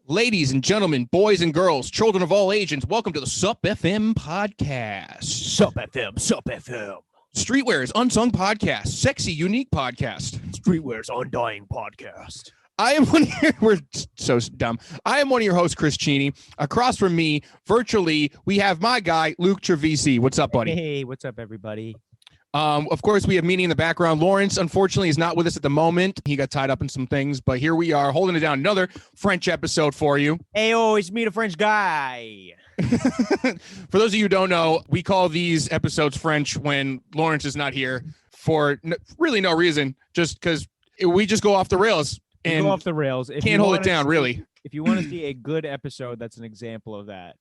Ladies and gentlemen, boys and girls, children of all ages, welcome to the SupFM podcast. SupFM. Streetwear's unsung podcast, sexy, unique podcast. Streetwear's undying podcast. I am one of your, we're so dumb. I am one of your hosts, Chris Cheney. Across from me, virtually, we have my guy, Luke Trevisi. What's up, buddy? Hey, what's up, everybody? Of course, we have meeting in the background. Lawrence, unfortunately, is not with us at the moment. He got tied up in some things, but here we are holding it down. Another French episode for you. Hey, it's me, the French guy. For those of you who don't know, we call these episodes French when Lawrence is not here for really no reason, just because we just go off the rails. And go off the rails. If can't hold it down, really. If you want to see a good episode, that's an example of that.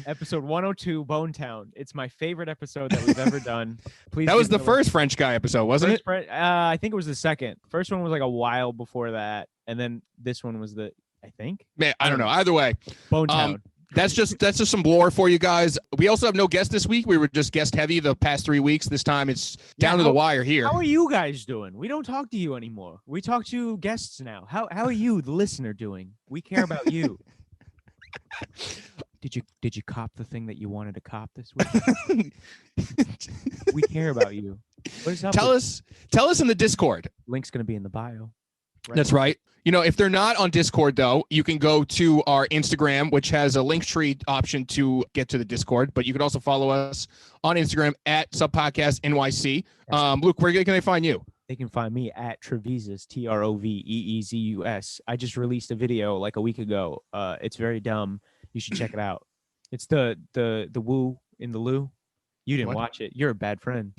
Episode 102, Bone Town. It's my favorite episode that we've ever done. Please. That was the first French guy episode, wasn't it? I think it was the second. First one was like a while before that, and then this one was I think. Man, I don't know. Either way, Bone Town. That's just some lore for you guys. We also have no guest this week. We were just guest heavy the past 3 weeks. This time it's down to the wire here. How are you guys doing? We don't talk to you anymore. We talk to guests now. How are you, the listener, doing? We care about you. Did you cop the thing that you wanted to cop this week? We care about you. What is up? Tell us in the Discord. Link's gonna be in the bio. Right. That's right. You know, if they're not on Discord, though, you can go to our Instagram, which has a Linktree option to get to the Discord. But you can also follow us on Instagram at SupPodcastNYC. Luke, where can they find you? They can find me at Trevezus, Troveezus. I just released a video like a week ago. It's very dumb. You should check it out. It's the woo in the loo. You didn't watch it. You're a bad friend.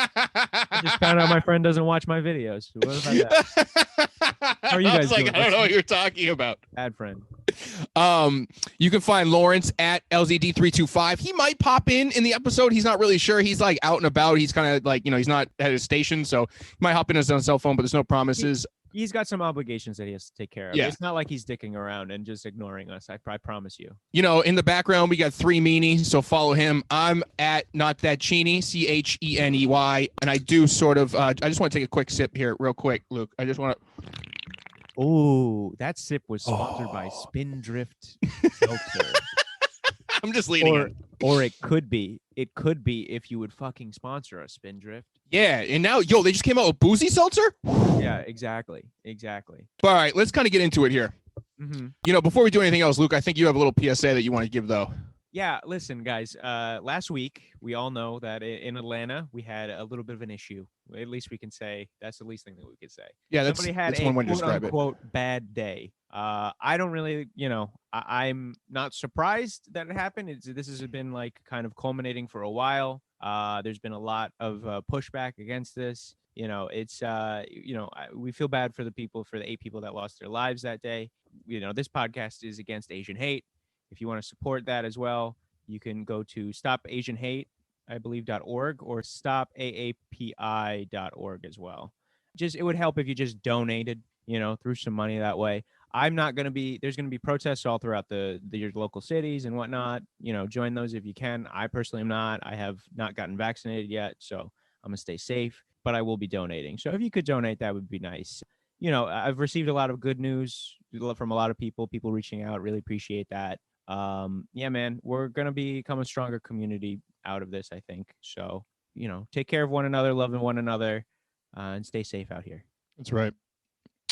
I just found out my friend doesn't watch my videos. What about that? How are you guys doing? I don't know what you're talking about. Bad friend. You can find Lawrence at LZD325. He might pop in the episode. He's not really sure. He's like out and about. He's kind of like, he's not at his station, so he might hop in on his cell phone, but there's no promises. He's got some obligations that he has to take care of. Yeah. It's not like he's dicking around and just ignoring us. I promise you. In the background, we got 3 Meanie, so follow him. I'm at Not That Cheney, CHENEY, and I do sort of, I just want to take a quick sip here real quick, Luke. I just want to. Oh, that sip was sponsored by Spindrift Seltzer. I'm just leading it. Or it could be. It could be if you would fucking sponsor us, Spindrift. Yeah, and now, they just came out with boozy seltzer? Yeah, exactly. All right, let's kind of get into it here. Mm-hmm. Before we do anything else, Luke, I think you have a little PSA that you want to give, though. Yeah, listen, guys. Last week, we all know that in Atlanta, we had a little bit of an issue. At least we can say that's the least thing that we could say. Yeah, somebody had that's one way to describe it. Quote bad day. I don't really, I'm not surprised that it happened. This has been like kind of culminating for a while. There's been a lot of pushback against this. We feel bad for the 8 people that lost their lives that day. This podcast is against Asian hate. If you want to support that as well, you can go to stopasianhate, I believe, .org or stopaapi.org as well. It would help if you just donated, threw some money that way. There's going to be protests all throughout your local cities and whatnot. Join those if you can. I personally am not. I have not gotten vaccinated yet, so I'm going to stay safe, but I will be donating. So if you could donate, that would be nice. I've received a lot of good news from a lot of people reaching out. Really appreciate that. Yeah, man, we're going to become a stronger community out of this, I think. So, take care of one another, loving one another, and stay safe out here. That's right.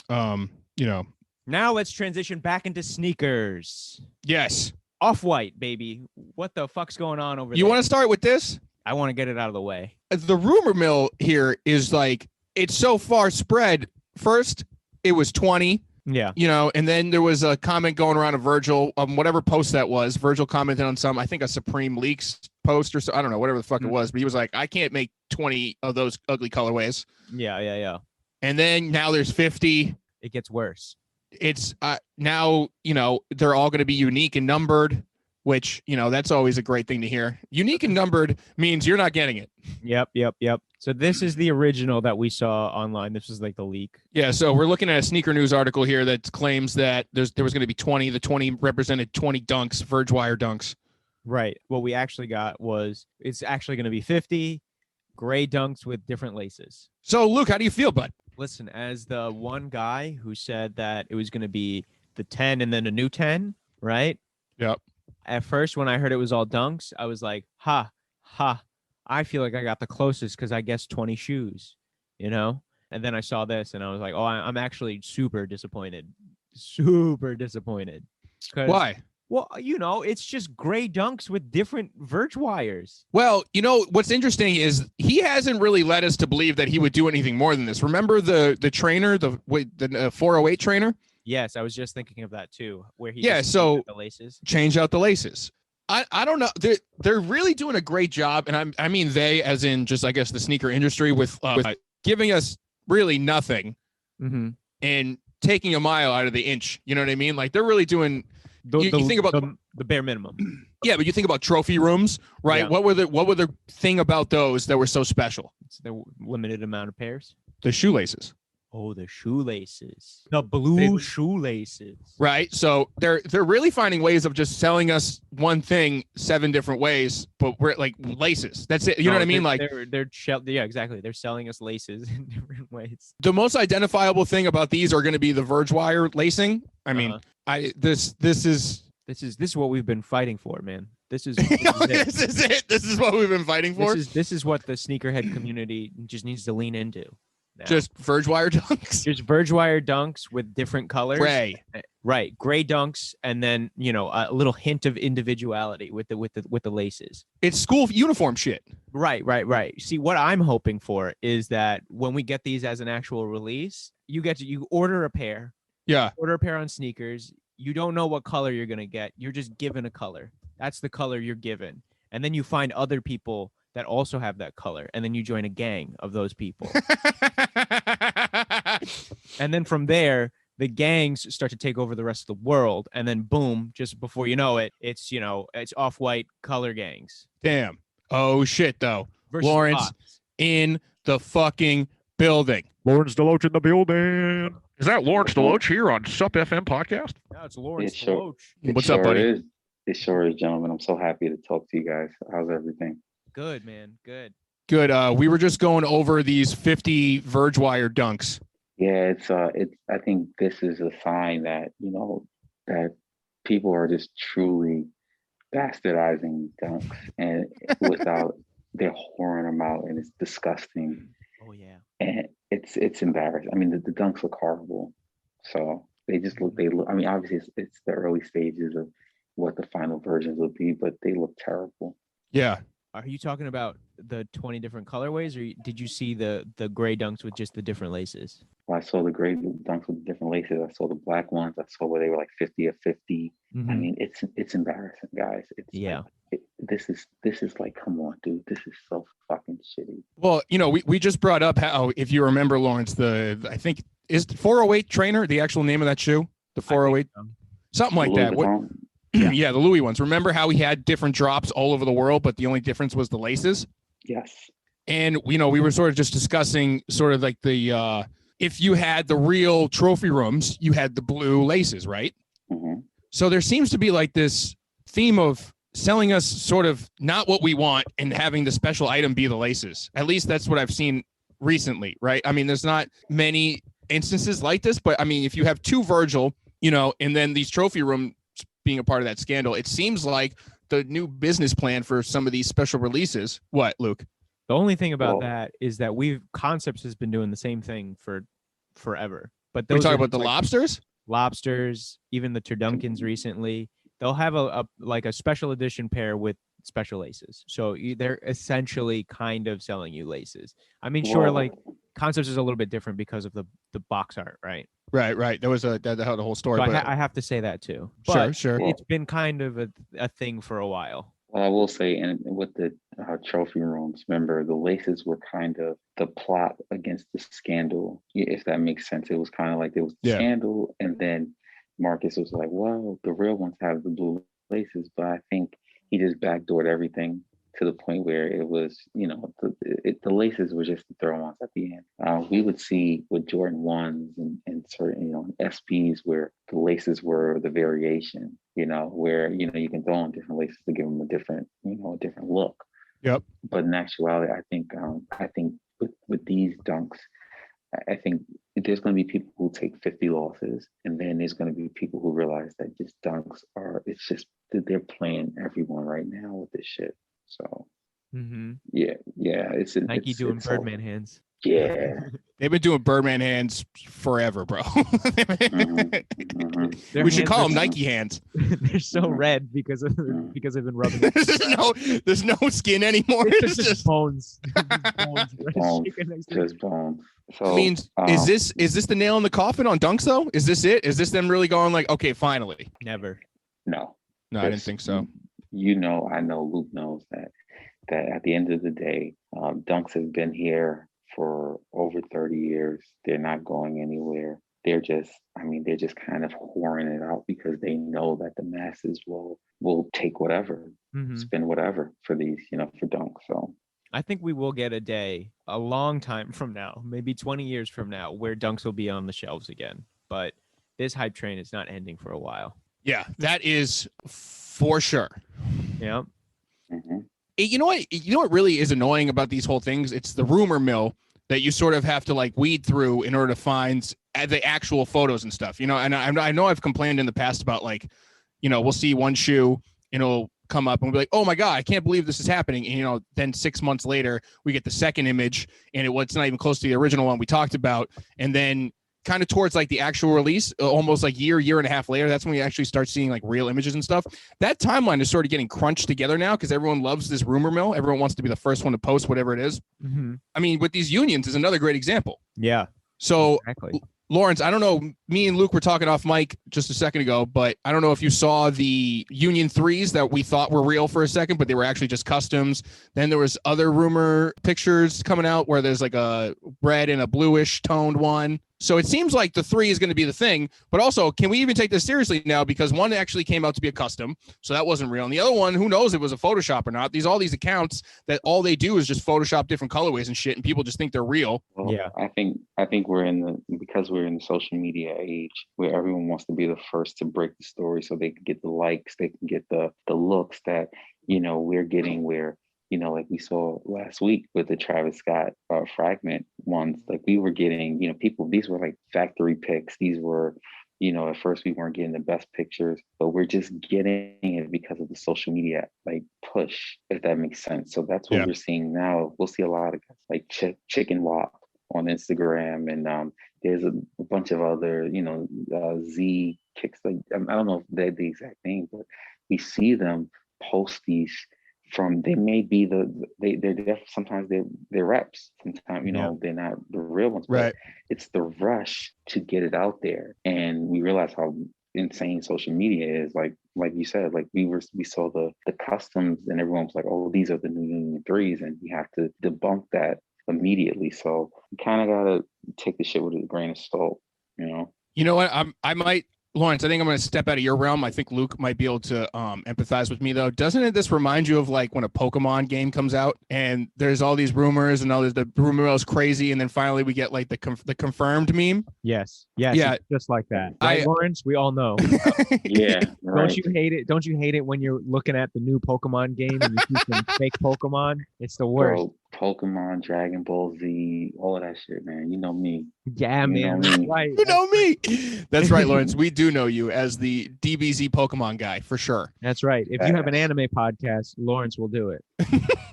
Now let's transition back into sneakers. Yes. Off-White, baby. What the fuck's going on over there? You want to start with this? I want to get it out of the way. The rumor mill here is like, it's so far spread. First, it was 20. Yeah. And then there was a comment going around of Virgil, whatever post that was. Virgil commented on I think a Supreme Leaks post or so. I don't know, whatever the fuck it was. But he was like, I can't make 20 of those ugly colorways. Yeah. And then now there's 50. It gets worse. It's now, they're all going to be unique and numbered, which, that's always a great thing to hear. Unique and numbered means you're not getting it. Yep. So this is the original that we saw online. This is like the leak. Yeah, so we're looking at a Sneaker News article here that claims that there was going to be 20. The 20 represented 20 dunks, Verge Wire dunks. Right. What we actually got was it's actually going to be 50 gray dunks with different laces. So, Luke, how do you feel, bud? Listen, as the one guy who said that it was going to be the 10 and then a new 10, right? Yep. At first, when I heard it was all dunks, I was like, ha, ha. I feel like I got the closest because I guessed 20 shoes, you know? And then I saw this and I was like, oh, I'm actually super disappointed. Super disappointed. Why? Well, it's just gray dunks with different verge wires. Well, what's interesting is he hasn't really led us to believe that he would do anything more than this. Remember the trainer, the 408 trainer? Yes, I was just thinking of that too, where he Yeah, just so the laces. Change out the laces. I don't know. They're really doing a great job, and I mean they, as in just I guess the sneaker industry, with giving us really nothing and taking a mile out of the inch. You know what I mean? Like they're really doing. You think about the bare minimum. Yeah, but you think about trophy rooms, right? Yeah. What were the thing about those that were so special? It's the limited amount of pairs. The shoelaces. Oh, the shoelaces. The blue shoelaces. Right. So they're really finding ways of just selling us one thing 7 different ways, but we're like laces. That's it. You know what I mean? Like yeah, exactly. They're selling us laces in different ways. The most identifiable thing about these are going to be the verge wire lacing. I mean, this is what we've been fighting for, man. This is this is it. This is what we've been fighting for. This is what the sneakerhead community just needs to lean into. Now. Just verge wire dunks. Just verge wire dunks with different colors. Gray. Right, gray dunks, and then a little hint of individuality with the laces. It's school uniform shit. Right. See, what I'm hoping for is that when we get these as an actual release, you order a pair. Yeah. Order a pair on sneakers. You don't know what color you're gonna get. You're just given a color. That's the color you're given, and then you find other people that also have that color, and then you join a gang of those people. And then from there, the gangs start to take over the rest of the world, and then boom, just before you know it, it's off-white color gangs. Damn. Oh shit, though. Versus Lawrence Fox. in the fucking building. Lawrence Deloach in the building. Is that Lawrence Deloach here on SupFM podcast? No, it's Lawrence Deloach. What's up, buddy? It sure is, gentlemen. I'm so happy to talk to you guys. How's everything? Good, man. Good. We were just going over these 50 verge wire dunks. Yeah, I think this is a sign that, that people are just truly bastardizing dunks and they're whoring them out, and it's disgusting. Oh yeah. And it's embarrassing. I mean, the dunks look horrible. So they look, I mean, obviously it's the early stages of what the final versions will be, but they look terrible. Yeah. Are you talking about the 20 different colorways, or did you see the gray dunks with just the different laces? Well, I saw the gray dunks with the different laces. I saw the black ones. I saw where they were like 50 or 50. I mean, it's embarrassing, guys. This is like, come on, dude. This is so fucking shitty. Well, we just brought up how, if you remember, Lawrence, I think is the 408 trainer the actual name of that shoe? The 408, something like that. Yeah, the Louis ones. Remember how he had different drops all over the world, but the only difference was the laces? Yes. And, we were sort of just discussing sort of like the, if you had the real trophy rooms, you had the blue laces, right? Mm-hmm. So there seems to be like this theme of selling us sort of not what we want and having the special item be the laces. At least that's what I've seen recently, right? I mean, there's not many instances like this, but I mean, if you have 2 Virgil, and then these trophy rooms being a part of that scandal, it seems like the new business plan for some of these special releases. What, Luke? The only thing about that is that Concepts has been doing the same thing for forever. But those we're talking about the lobsters, even the Turdunkins recently. They'll have a special edition pair with special laces. So they're essentially kind of selling you laces. I mean, sure, like Concepts is a little bit different because of the box art, right? Right. There was the whole story. So but I have to say that too. But sure. It's been kind of a thing for a while. Well, I will say, and with the trophy rooms, remember the laces were kind of the plot against the scandal, if that makes sense. It was kind of like there was the scandal, and then Marcus was like, well, the real ones have the blue laces, but I think he just backdoored everything to the point where it was, the laces were just the throw-ons at the end. We would see with Jordan 1s and certain, SPs where the laces were the variation, where, you can throw on different laces to give them a different, a different look. Yep. But in actuality, I think with these dunks, I think there's going to be people who take 50 losses, and then there's going to be people who realize that just dunks are, it's just that they're playing everyone right now with this shit. So yeah, it's Nike it's, doing it's Birdman hands. Yeah. They've been doing Birdman hands forever, bro. Their We should hands call are- them Nike hands. They're so red because they've been rubbing. There's no skin anymore. It's It's just bones. Bones, just bones. So I mean, is this the nail in the coffin on dunks though? Is this it? Is this them really going like, okay, finally? Never. No, I didn't think so. I know Luke knows that at the end of the day, dunks have been here for over 30 years. They're not going anywhere. They're just kind of whoring it out because they know that the masses will take whatever, spend whatever for these, for dunks. So I think we will get a day a long time from now, maybe 20 years from now, where dunks will be on the shelves again. But this hype train is not ending for a while. Yeah, that is for sure. Yeah. You know what really is annoying about these whole things? It's the rumor mill that you sort of have to like weed through in order to find the actual photos and stuff, and I know I've complained in the past about like, we'll see one shoe and it'll come up and we'll be like, oh my God, I can't believe this is happening. And, then 6 months later we get the second image and it's not even close to the original one we talked about. And then kind of towards like the actual release, almost like year and a half later, that's when we actually start seeing like real images and stuff. That timeline is sort of getting crunched together now because everyone loves this rumor mill. Everyone wants to be the first one to post whatever it is. I mean, with these unions is another great example. Yeah. So exactly. Lawrence, I don't know, me and Luke were talking off mic just a second ago, but I don't know if you saw the Union 3s that we thought were real for a second, but they were actually just customs. Then there was other rumor pictures coming out where there's like a red and a bluish toned one. So it seems like the 3 is going to be the thing, but also can we even take this seriously now? Because one actually came out to be a custom, so that wasn't real. And the other one, who knows if it was a Photoshop or not. All these accounts that all they do is just Photoshop different colorways and shit, and people just think they're real. Well, yeah, I think because we're in the social media age where everyone wants to be the first to break the story so they can get the likes, they can get the looks that we're getting, where like we saw last week with the Travis Scott fragment ones, like we were getting, people, these were like factory pics. These were, at first we weren't getting the best pictures, but we're just getting it because of the social media like push, if that makes sense. So that's what we're seeing now. We'll see a lot of guys like Chicken Wop on Instagram, and there's a bunch of other, Z kicks. Like I don't know if they're the exact name, but we see them post these from, they may be sometimes they're reps, sometimes they're not the real ones, but it's the rush to get it out there. And we realize how insane social media is. Like you said, like we saw the customs and everyone was like, oh, these are the new Union 3s, and we have to debunk that immediately. So you kind of gotta take the shit with a grain of salt, You know what? I might, Lawrence, I think I'm going to step out of your realm. I think Luke might be able to empathize with me, though. Doesn't this remind you of like when a Pokemon game comes out and there's all these rumors and the rumor mill is crazy, and then finally we get like the confirmed meme? Yes. Yeah. Just like that. Right, Lawrence? We all know. Yeah. Right. Don't you hate it? Don't you hate it when you're looking at the new Pokemon game and you see some fake Pokemon? It's the worst. Bro, Pokemon, Dragon Ball Z, all of that shit, man. You know me. Yeah, man. That's right. You know me. That's right, Lawrence. We do know you as the DBZ Pokemon guy for sure. That's right. If you have an anime podcast, Lawrence will do it.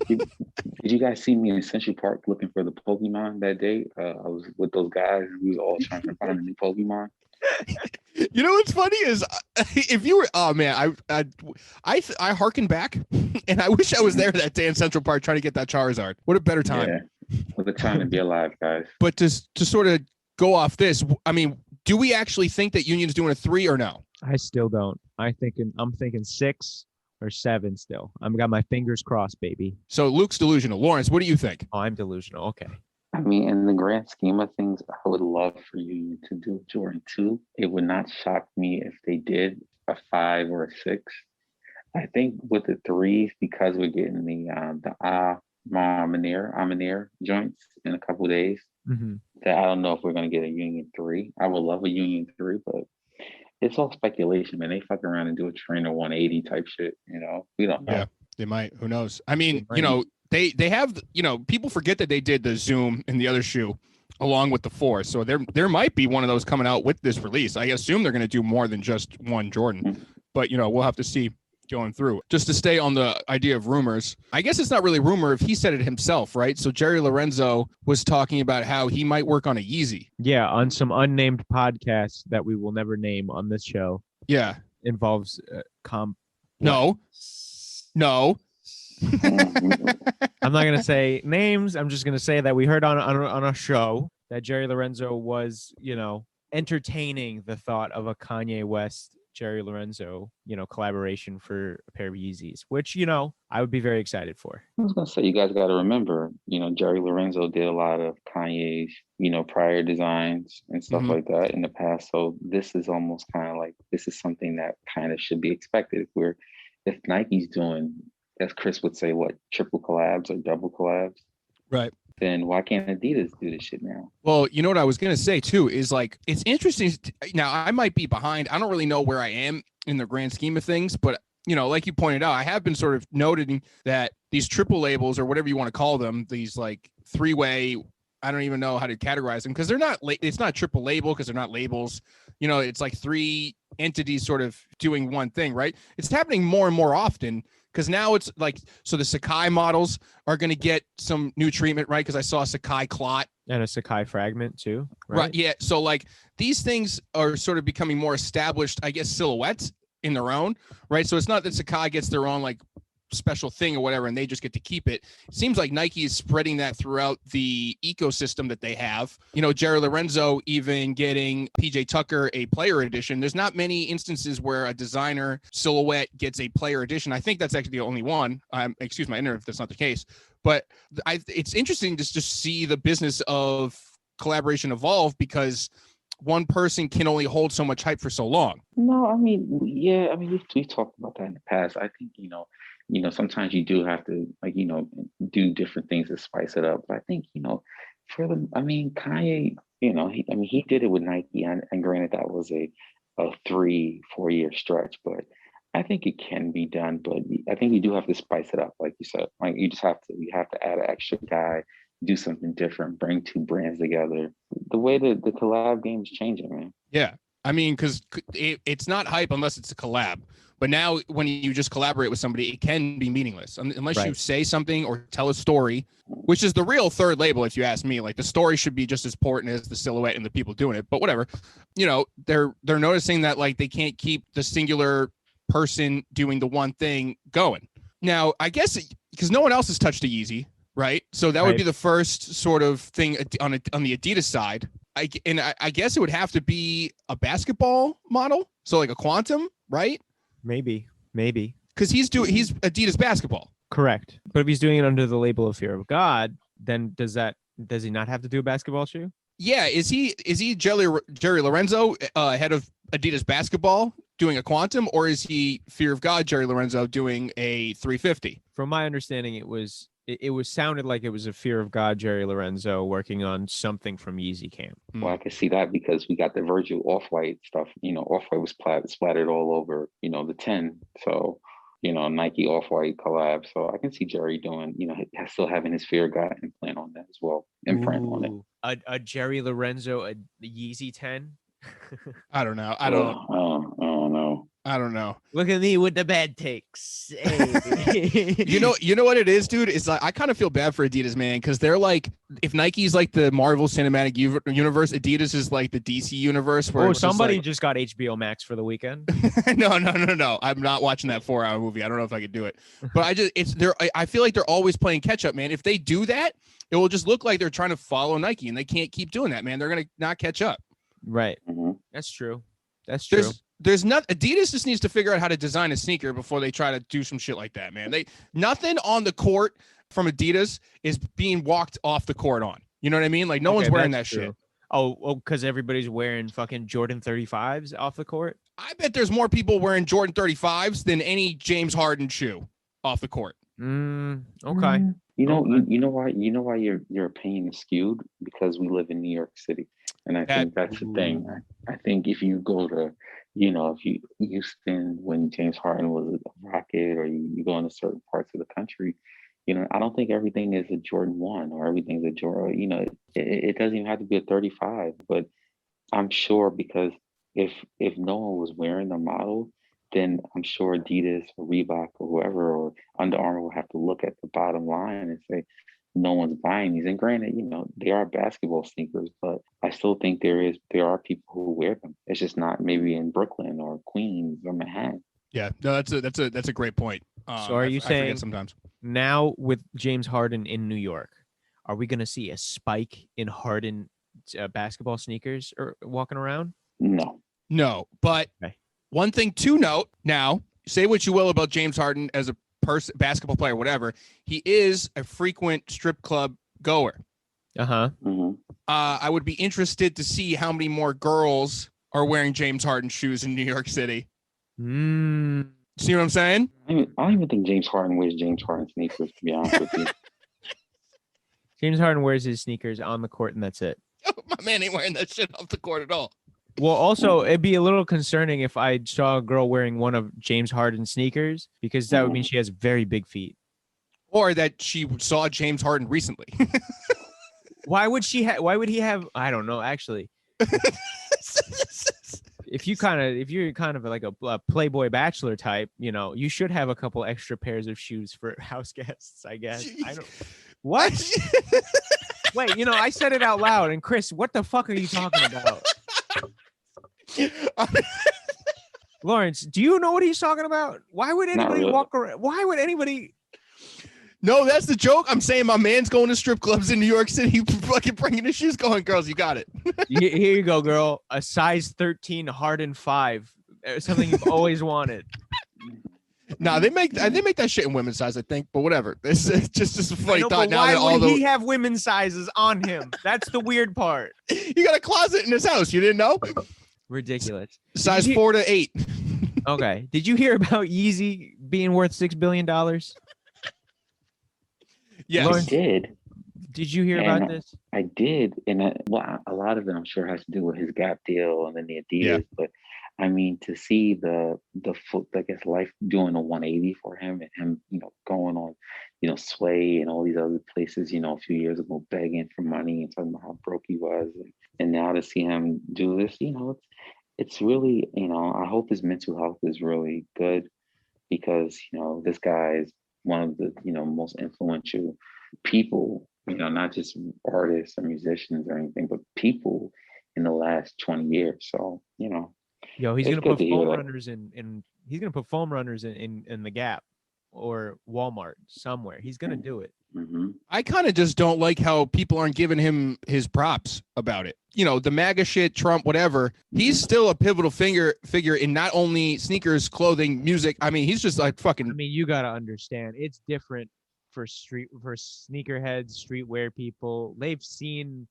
Did you guys see me in Central Park looking for the Pokemon that day? I was with those guys and we was all trying to find a new Pokemon. You know what's funny is if you were, oh man, I harken back and I wish I was there that day in Central Park trying to get that Charizard. What a better time. Yeah. What a time to be alive, guys. But to sort of go off this, I mean, do we actually think that Union's doing a 3 or no? I still don't. I'm thinking 6 or 7 still. I've got my fingers crossed, baby. So Luke's delusional. Lawrence, what do you think? Oh, I'm delusional. Okay. I mean, in the grand scheme of things, I would love for Union to do Jordan 2. It would not shock me if they did a 5 or a 6. I think with the 3s, because we're getting the Amanir joints in a couple of days, that I don't know if we're going to get a Union 3. I would love a Union 3, but it's all speculation, man. They fuck around and do a trainer 180 type shit, We don't know. Yeah, they might. Who knows? I mean, they have, people forget that they did the Zoom in the other shoe along with the 4. So there might be one of those coming out with this release. I assume they're going to do more than just one Jordan, but we'll have to see going through. Just to stay on the idea of rumors, I guess it's not really rumor if he said it himself, right? So Jerry Lorenzo was talking about how he might work on a Yeezy. Yeah, on some unnamed podcast that we will never name on this show. Yeah. Involves No. I'm not going to say names. I'm just going to say that we heard on a show that Jerry Lorenzo was, entertaining the thought of a Kanye West, Jerry Lorenzo, collaboration for a pair of Yeezys, which, I would be very excited for. I was going to say, you guys got to remember, Jerry Lorenzo did a lot of Kanye's, prior designs and stuff like that in the past. So this is almost kind of like, this is something that kind of should be expected. If Nike's doing, as Chris would say, what, triple collabs or double collabs? Right. Then why can't Adidas do this shit now? Well, you know what I was going to say too, is like, it's interesting. Now I might be behind. I don't really know where I am in the grand scheme of things, but like you pointed out, I have been sort of noting that these triple labels or whatever you want to call them, these like 3-way, I don't even know how to categorize them because they're not, it's not triple label because they're not labels. It's like 3 entities sort of doing one thing, right? It's happening more and more often because now it's like, so the Sakai models are going to get some new treatment, right? Because I saw a Sakai clot. And a Sakai fragment too. Right. Yeah. So like these things are sort of becoming more established, I guess, silhouettes in their own, right? So it's not that Sakai gets their own like special thing or whatever and they just get to keep it. It seems like Nike is spreading that throughout the ecosystem that they have. Jerry Lorenzo even getting PJ Tucker a player edition. There's not many instances where a designer silhouette gets a player edition. I think that's actually the only one. Excuse my ignorance if that's not the case. But it's interesting to just see the business of collaboration evolve because one person can only hold so much hype for so long. No, I mean, we've talked about that in the past. I think, sometimes you do have to do different things to spice it up. But I think, Kanye, he did it with Nike and granted that was a 3-4 year stretch, but I think it can be done, but I think you do have to spice it up. Like you said, like you have to add an extra guy, do something different, bring 2 brands together. The way that the collab game is changing, man. Yeah. I mean, because it's not hype unless it's a collab. But now when you just collaborate with somebody, it can be meaningless unless you say something or tell a story, which is the real third label, if you ask me. Like the story should be just as important as the silhouette and the people doing it. But whatever, they're noticing that like they can't keep the singular person doing the one thing going. Now, I guess because no one else has touched a Yeezy, right? So that would be the first sort of thing on the Adidas side. I guess it would have to be a basketball model, so like a Quantum, right? Maybe because he's Adidas basketball. Correct. But if he's doing it under the label of Fear of God, then does he not have to do a basketball shoe? Yeah, is he Jerry Lorenzo head of Adidas basketball doing a Quantum, or is he Fear of God Jerry Lorenzo doing a 350? From my understanding, it was sounded like it was a Fear of God Jerry Lorenzo working on something from Yeezy Camp. Well, I can see that because we got the Virgil Off-White stuff. Off-White was splattered all over, the 10. So, Nike Off-White collab. So I can see Jerry doing, still having his Fear of God implant on that as well, imprint on it. A Jerry Lorenzo, a Yeezy 10. I don't know. I don't know. I don't know. Look at me with the bad takes. Hey. You know what it is, dude? It's like I kind of feel bad for Adidas, man, because they're like, if Nike's like the Marvel Cinematic Universe, Adidas is like the DC universe. Where somebody just got HBO Max for the weekend. No. I'm not watching that 4-hour movie. I don't know if I could do it. But I feel like they're always playing catch up, man. If they do that, it will just look like they're trying to follow Nike, and they can't keep doing that, man. They're gonna not catch up. Right. Mm-hmm. That's true. There's not Adidas just needs to figure out how to design a sneaker before they try to do some shit like that, man. Nothing on the court from Adidas is being walked off the court on. You know what I mean? Like no one's wearing that shit. Oh, because everybody's wearing fucking Jordan 35s off the court. I bet there's more people wearing Jordan 35s than any James Harden shoe off the court. Okay. You know why your opinion is skewed? Because we live in New York City. And I think that's the thing. I think if you go to, if you Houston when James Harden was a Rocket, or you go into certain parts of the country, I don't think everything is a Jordan 1 or everything's a Jordan, it doesn't even have to be a 35, but I'm sure because if no one was wearing the model, then I'm sure Adidas or Reebok or whoever or Under Armour will have to look at the bottom line and say, no one's buying these. And granted, they are basketball sneakers, but I still think there are people who wear them. It's just not maybe in Brooklyn or Queens or Manhattan. Yeah, no, that's a great point. So are you I forget saying sometimes now with James Harden in New York, are we going to see a spike in Harden basketball sneakers or walking around? No, but okay. One thing to note now, say what you will about James Harden as a basketball player, whatever, he is a frequent strip club goer. Uh-huh. Mm-hmm. I would be interested to see how many more girls are wearing James Harden shoes in New York City. See what I'm saying? I don't even think James Harden wears James Harden sneakers, to be honest with you. James Harden wears his sneakers on the court, and that's it. My man ain't wearing that shit off the court at all. Well, also, it'd be a little concerning if I saw a girl wearing one of James Harden's sneakers, because that would mean she has very big feet. Or that she saw James Harden recently. Why would he have? I don't know, actually. If you're kind of like a Playboy bachelor type, you should have a couple extra pairs of shoes for house guests, I guess. I don't. What? Wait, I said it out loud, and Chris, what the fuck are you talking about? Lawrence, do you know what he's talking about? Why would anybody walk around? Why would anybody? No, that's the joke. I'm saying my man's going to strip clubs in New York City, fucking bringing his shoes, going, girls, you got it. Here you go, girl. A size 13 Harden 5, something you've always wanted. No, they make that shit in women's size, I think, but whatever. It's just a funny thought. Now why would he have women's sizes on him? That's the weird part. He got a closet in his house. You didn't know? Ridiculous. Size 4 to 8. Okay. Did you hear about Yeezy being worth $6 billion? Yes. I did. Did you hear about this? I did. And a lot of it, I'm sure, has to do with his Gap deal and then the Adidas. Yeah. But I mean, to see the I guess, life doing a 180 for him and him, going on, Sway and all these other places, a few years ago, begging for money and talking about how broke he was. And now to see him do this, it's really, I hope his mental health is really good because, this guy is one of the, most influential people, not just artists or musicians or anything, but people in the last 20 years. So, Yo, he's gonna put foam runners in. He's gonna put foam runners in the Gap or Walmart somewhere. He's gonna do it. Mm-hmm. I kind of just don't like how people aren't giving him his props about it. The MAGA shit, Trump, whatever. He's still a pivotal figure in not only sneakers, clothing, music. I mean, he's just like fucking. I mean, you gotta understand, it's different for sneakerheads, streetwear people. They've seen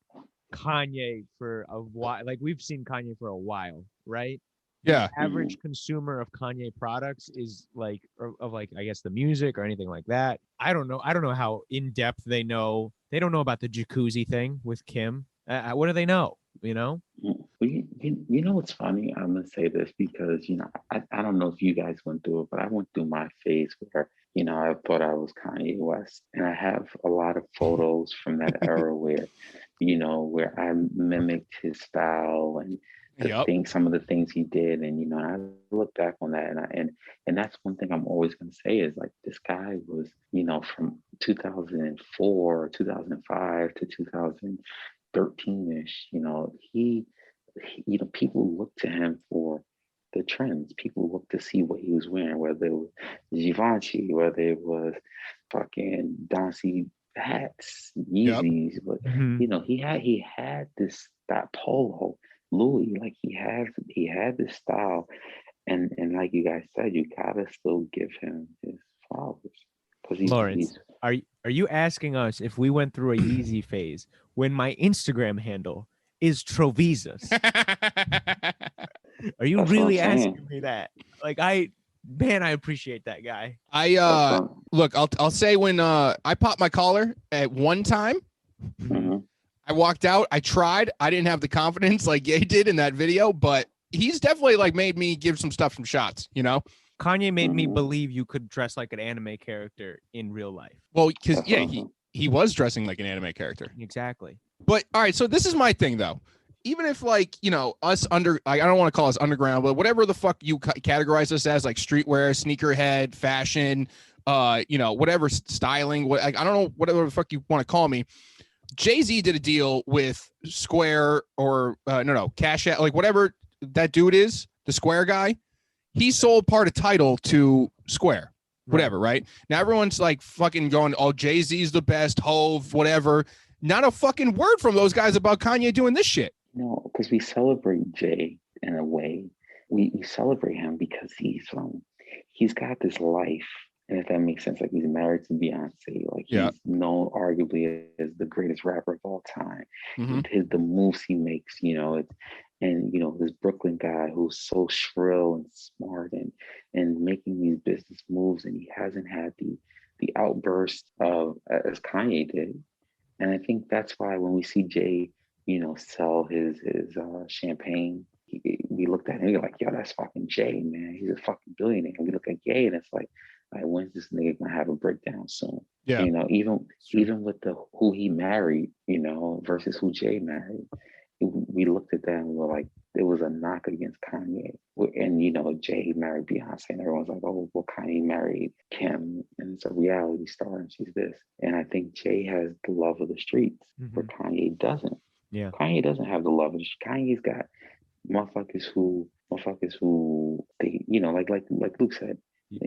Kanye for a while. Like we've seen Kanye for a while, right? Yeah. The average consumer of Kanye products is like, I guess the music or anything like that. I don't know how in depth they know. They don't know about the jacuzzi thing with Kim. What do they know? What's funny? I'm gonna say this because I don't know if you guys went through it, but I went through my phase where I thought I was Kanye West, and I have a lot of photos from that era where where I mimicked his style and some of the things he did, and I look back on that, and that's one thing I'm always gonna say is like this guy was from 2004, 2005 to 2013ish. He people look to him for the trends. People look to see what he was wearing, whether it was Givenchy, whether it was fucking Dancy hats, Yeezys, but he had this that polo Louis, like he had this style, and like you guys said, you gotta still give him his flowers. Lawrence, are you asking us if we went through a Yeezy phase when my Instagram handle is Trovisas? Are you really asking me that? Like I appreciate that guy. Look, I'll say when I popped my collar at one time, I walked out, I tried, I didn't have the confidence like Ye did in that video, but he's definitely like made me give some shots, Kanye made me Mhm. believe you could dress like an anime character in real life. Well, because That's yeah, awesome. he was dressing like an anime character. Exactly. But all right, so this is my thing though. Even if like, you know, us under, I don't want to call us underground, but whatever the fuck you categorize us as, like streetwear, sneakerhead, fashion, you know, whatever styling, what I don't know, whatever the fuck you want to call me. Jay-Z did a deal with Square or Cash App, like whatever that dude is, the Square guy. He sold part of Tidal to Square, whatever, right? Now everyone's like fucking going, oh, Jay-Z's the best, Hove, whatever. Not a fucking word from those guys about Kanye doing this shit. No, because we celebrate Jay in a way. We celebrate him because he's got this life, and if that makes sense, like he's married to Beyonce, like he's known arguably as the greatest rapper of all time. The moves he makes, you know, this Brooklyn guy who's so shrill and smart and making these business moves, and he hasn't had the outburst of as Kanye did. And I think that's why when we see Jay, you know, sell his champagne, we looked at him and we're like, yo, that's fucking Jay, man. He's a fucking billionaire. And we look at Ye and it's like, when's this nigga gonna have a breakdown soon? Yeah. You know, even with who he married, you know, versus who Jay married, we looked at that and we were like, it was a knock against Kanye. And, you know, Jay married Beyonce and everyone's like, oh, well, Kanye married Kim and it's a reality star and she's this. And I think Jay has the love of the streets, but Kanye doesn't. Yeah. Kanye doesn't have the love of the streets. Kanye's got motherfuckers who they, you know, like Luke said,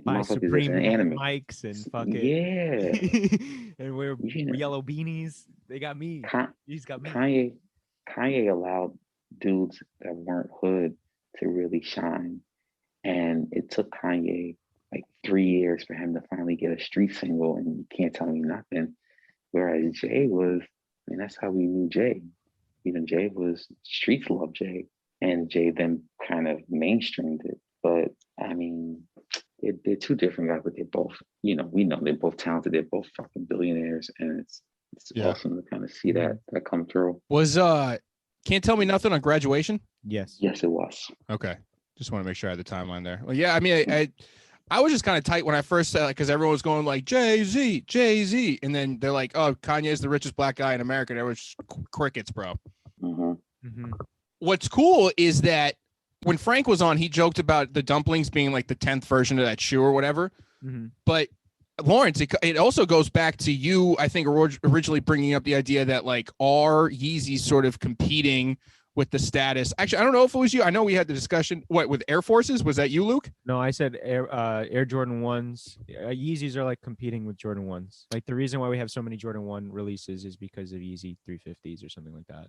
buy Supreme anime mics and fucking and wear yellow beanies. They got me. He's got me. Kanye allowed dudes that weren't hood to really shine, and it took Kanye like 3 years for him to finally get a street single. And you can't tell me nothing. Whereas Jay was, I mean, that's how we knew Jay. You know, Jay was streets love Jay, and Jay then kind of mainstreamed it. But I mean, they're two different guys, but they're both, you know, we know they're both talented. They're both fucking billionaires, and it's awesome to kind of see that come through. Was Can't Tell Me Nothing on Graduation? Yes, it was. Okay, just want to make sure I had the timeline there. Well, yeah, I mean, I was just kind of tight when I first said, because everyone was going like Jay-Z, and then they're like, oh, Kanye is the richest black guy in America. There was crickets, bro. What's cool is that when Frank was on, he joked about the dumplings being like the 10th version of that shoe or whatever. But Lawrence, it also goes back to you, I think, originally bringing up the idea that like are Yeezys sort of competing with the status. Actually, I don't know if it was you. I know we had the discussion. What, with Air Forces? Was that you, Luke? No, I said Air Jordan 1s. Yeezys are like competing with Jordan 1s. Like the reason why we have so many Jordan 1 releases is because of Yeezy 350s or something like that.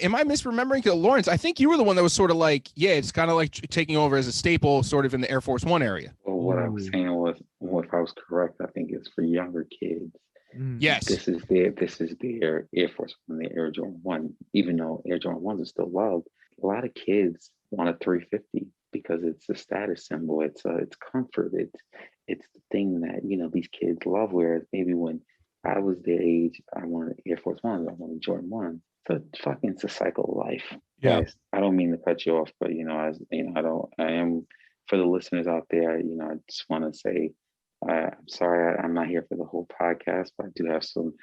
Am I misremembering? Lawrence, I think you were the one that was sort of like, yeah, it's kind of like taking over as a staple sort of in the Air Force One area. Well, what I was saying was, well, if I was correct, I think it's for younger kids. Yes. This is their Air Force One, the Air Jordan 1. Even though Air Jordan 1s are still loved, a lot of kids want a 350 because it's a status symbol. It's comfort. It's the thing that, you know, these kids love. Whereas maybe when I was their age, I wanted Air Force 1s, I wanted Jordan 1. It's a cycle of life. Yeah. Guys, I don't mean to cut you off, but I am, for the listeners out there, I just want to say, I'm sorry I'm not here for the whole podcast, but I do have some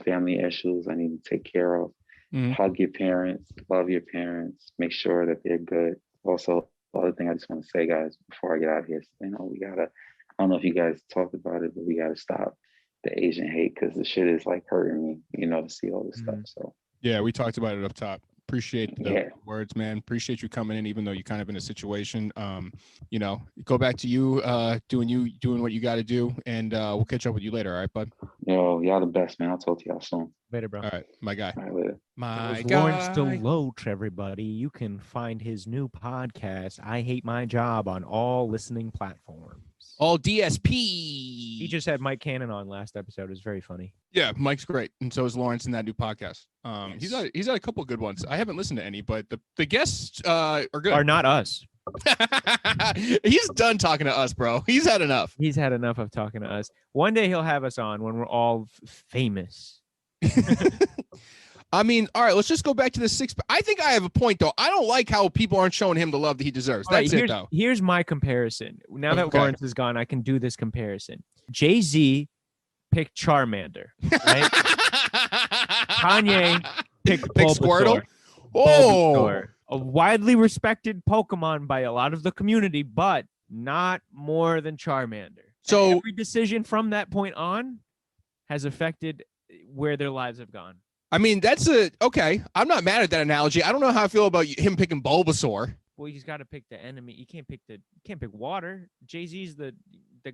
family issues I need to take care of. Hug your parents, love your parents, make sure that they're good. Also, the other thing I just want to say, guys, before I get out of here, I don't know if you guys talked about it, but we gotta stop the Asian hate, because the shit is like hurting me, to see all this stuff. So yeah, we talked about it up top. Appreciate the words, man. Appreciate you coming in, even though you're kind of in a situation. Go back to you doing what you got to do, and we'll catch up with you later. All right, bud? Yo, y'all the best, man. I'll talk to y'all soon. Later, bro. All right, my guy. All right, later. My guy. Lawrence Deloach, everybody. You can find his new podcast, I Hate My Job, on all listening platforms. All DSP. He just had Mike Cannon on last episode. It was very funny. Yeah, Mike's great, and so is Lawrence in that new podcast. Yes. He's had a couple of good ones. I haven't listened to any, but the guests are good. Are not us. He's done talking to us, bro. He's had enough. He's had enough of talking to us. One day he'll have us on when we're all famous. I mean, all right, let's just go back to the six. I think I have a point, though. I don't like how people aren't showing him the love that he deserves. All right, That's it, though. Here's my comparison. Now that Okay. Lawrence is gone, I can do this comparison. Jay-Z picked Charmander, right? Kanye picked Squirtle. Bulbasaur. Oh, Bulbasaur, a widely respected Pokemon by a lot of the community, but not more than Charmander. So- And every decision from that point on has affected where their lives have gone. I mean, that's okay. I'm not mad at that analogy. I don't know how I feel about him picking Bulbasaur. Well, he's got to pick the enemy. You can't pick water. Jay-Z's the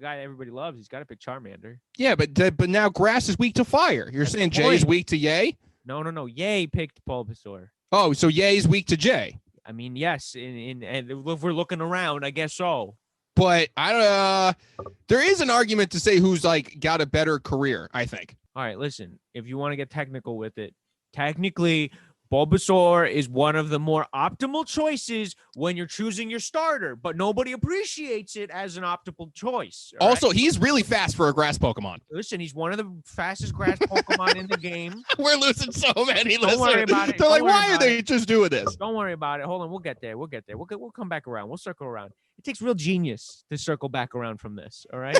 guy everybody loves. He's got to pick Charmander. Yeah, but now grass is weak to fire. You're saying the Jay is point. weak to Yay? No. Yay picked Bulbasaur. Oh, so Yay's weak to Jay. I mean, yes. And if we're looking around, I guess so. But there is an argument to say who's like got a better career, I think. All right, listen. If you want to get technical with it, technically, Bulbasaur is one of the more optimal choices when you're choosing your starter, but nobody appreciates it as an optimal choice. all Also, right? he's really fast for a grass Pokemon. Listen, he's one of the fastest grass Pokemon in the game. We're losing so many Don't worry listeners. about it. They're Don't like, worry why are about they just doing this? Don't worry about it. Hold on, we'll get there. We'll come back around. We'll circle around. It takes real genius to circle back around from this. All right.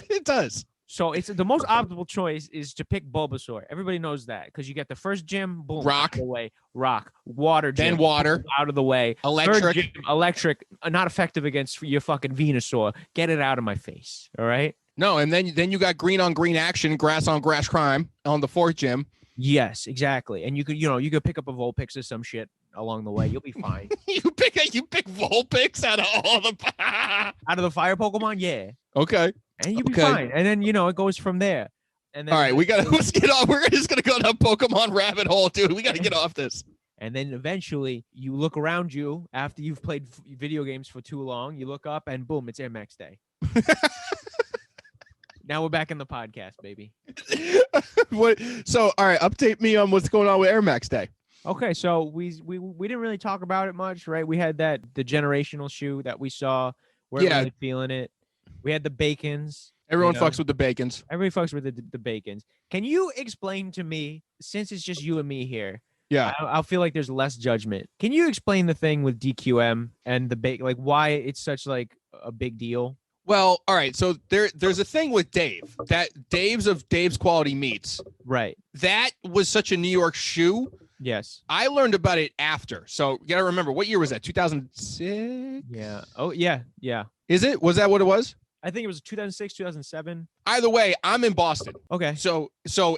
It does. So it's the most optimal choice is to pick Bulbasaur. Everybody knows that because you get the first gym, boom, Rock. out of the way, rock, water, gym, Then water. out of the way, Electric. Third gym, electric, not effective against your fucking Venusaur. Get it out of my face, all right? No, and then you got green on green action, grass on grass crime on the fourth gym. Yes, exactly. And you could pick up a Vulpix or some shit along the way. You'll be fine. you pick Vulpix out of all the Out of the fire Pokemon, yeah, Okay. and you'll be Okay. fine. And then it goes from there. And then All right, let's get off. We're just gonna go down Pokemon rabbit hole, dude. We gotta get off this. And then eventually you look around you after you've played video games for too long. You look up and boom, it's Air Max Day. Now we're back in the podcast, baby. So, all right, update me on what's going on with Air Max Day. Okay, so we didn't really talk about it much, right? We had the generational shoe that we saw. We're Yeah. really feeling it. We had the bacons. Everyone You know. fucks with the bacons. Everybody fucks with the bacons. Can you explain to me, since it's just you and me here? Yeah. I'll feel like there's less judgment. Can you explain the thing with DQM and like why it's such like a big deal? Well, all right. So there's a thing with Dave, that Dave's Quality Meats. Right. That was such a New York shoe. Yes. I learned about it after. So you gotta remember, what year was that? 2006? Yeah. Oh, yeah. Yeah. Is it? Was that what it was? I think it was 2006, 2007. Either way, I'm in Boston. Okay. So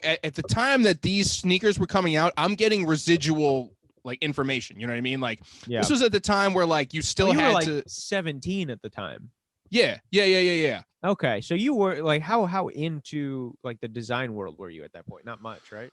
at the time that these sneakers were coming out, I'm getting residual like information. You know what I mean? Like Yeah. this was at the time where like you still you were had like to. 17 at the time. Yeah. Okay. So you were like, how into like the design world were you at that point? Not much, right?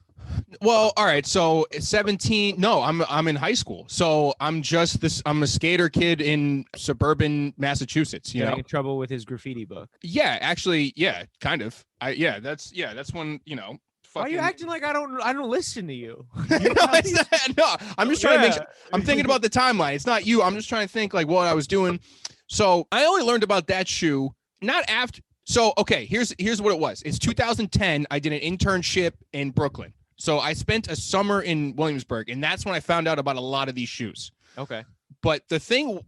Well, all right. So 17. No, I'm in high school. So I'm a skater kid in suburban Massachusetts. You Getting know. in trouble with his graffiti book. Yeah. Actually. Yeah. Kind of. That's when Why are you fucking- acting like I don't listen to you? no, I'm just trying to make sure. I'm thinking about the timeline. It's not you. I'm just trying to think like what I was doing. So I only learned about that shoe not after. So, okay, here's what it was. It's 2010. I did an internship in Brooklyn. So I spent a summer in Williamsburg, and that's when I found out about a lot of these shoes. Okay. But the thing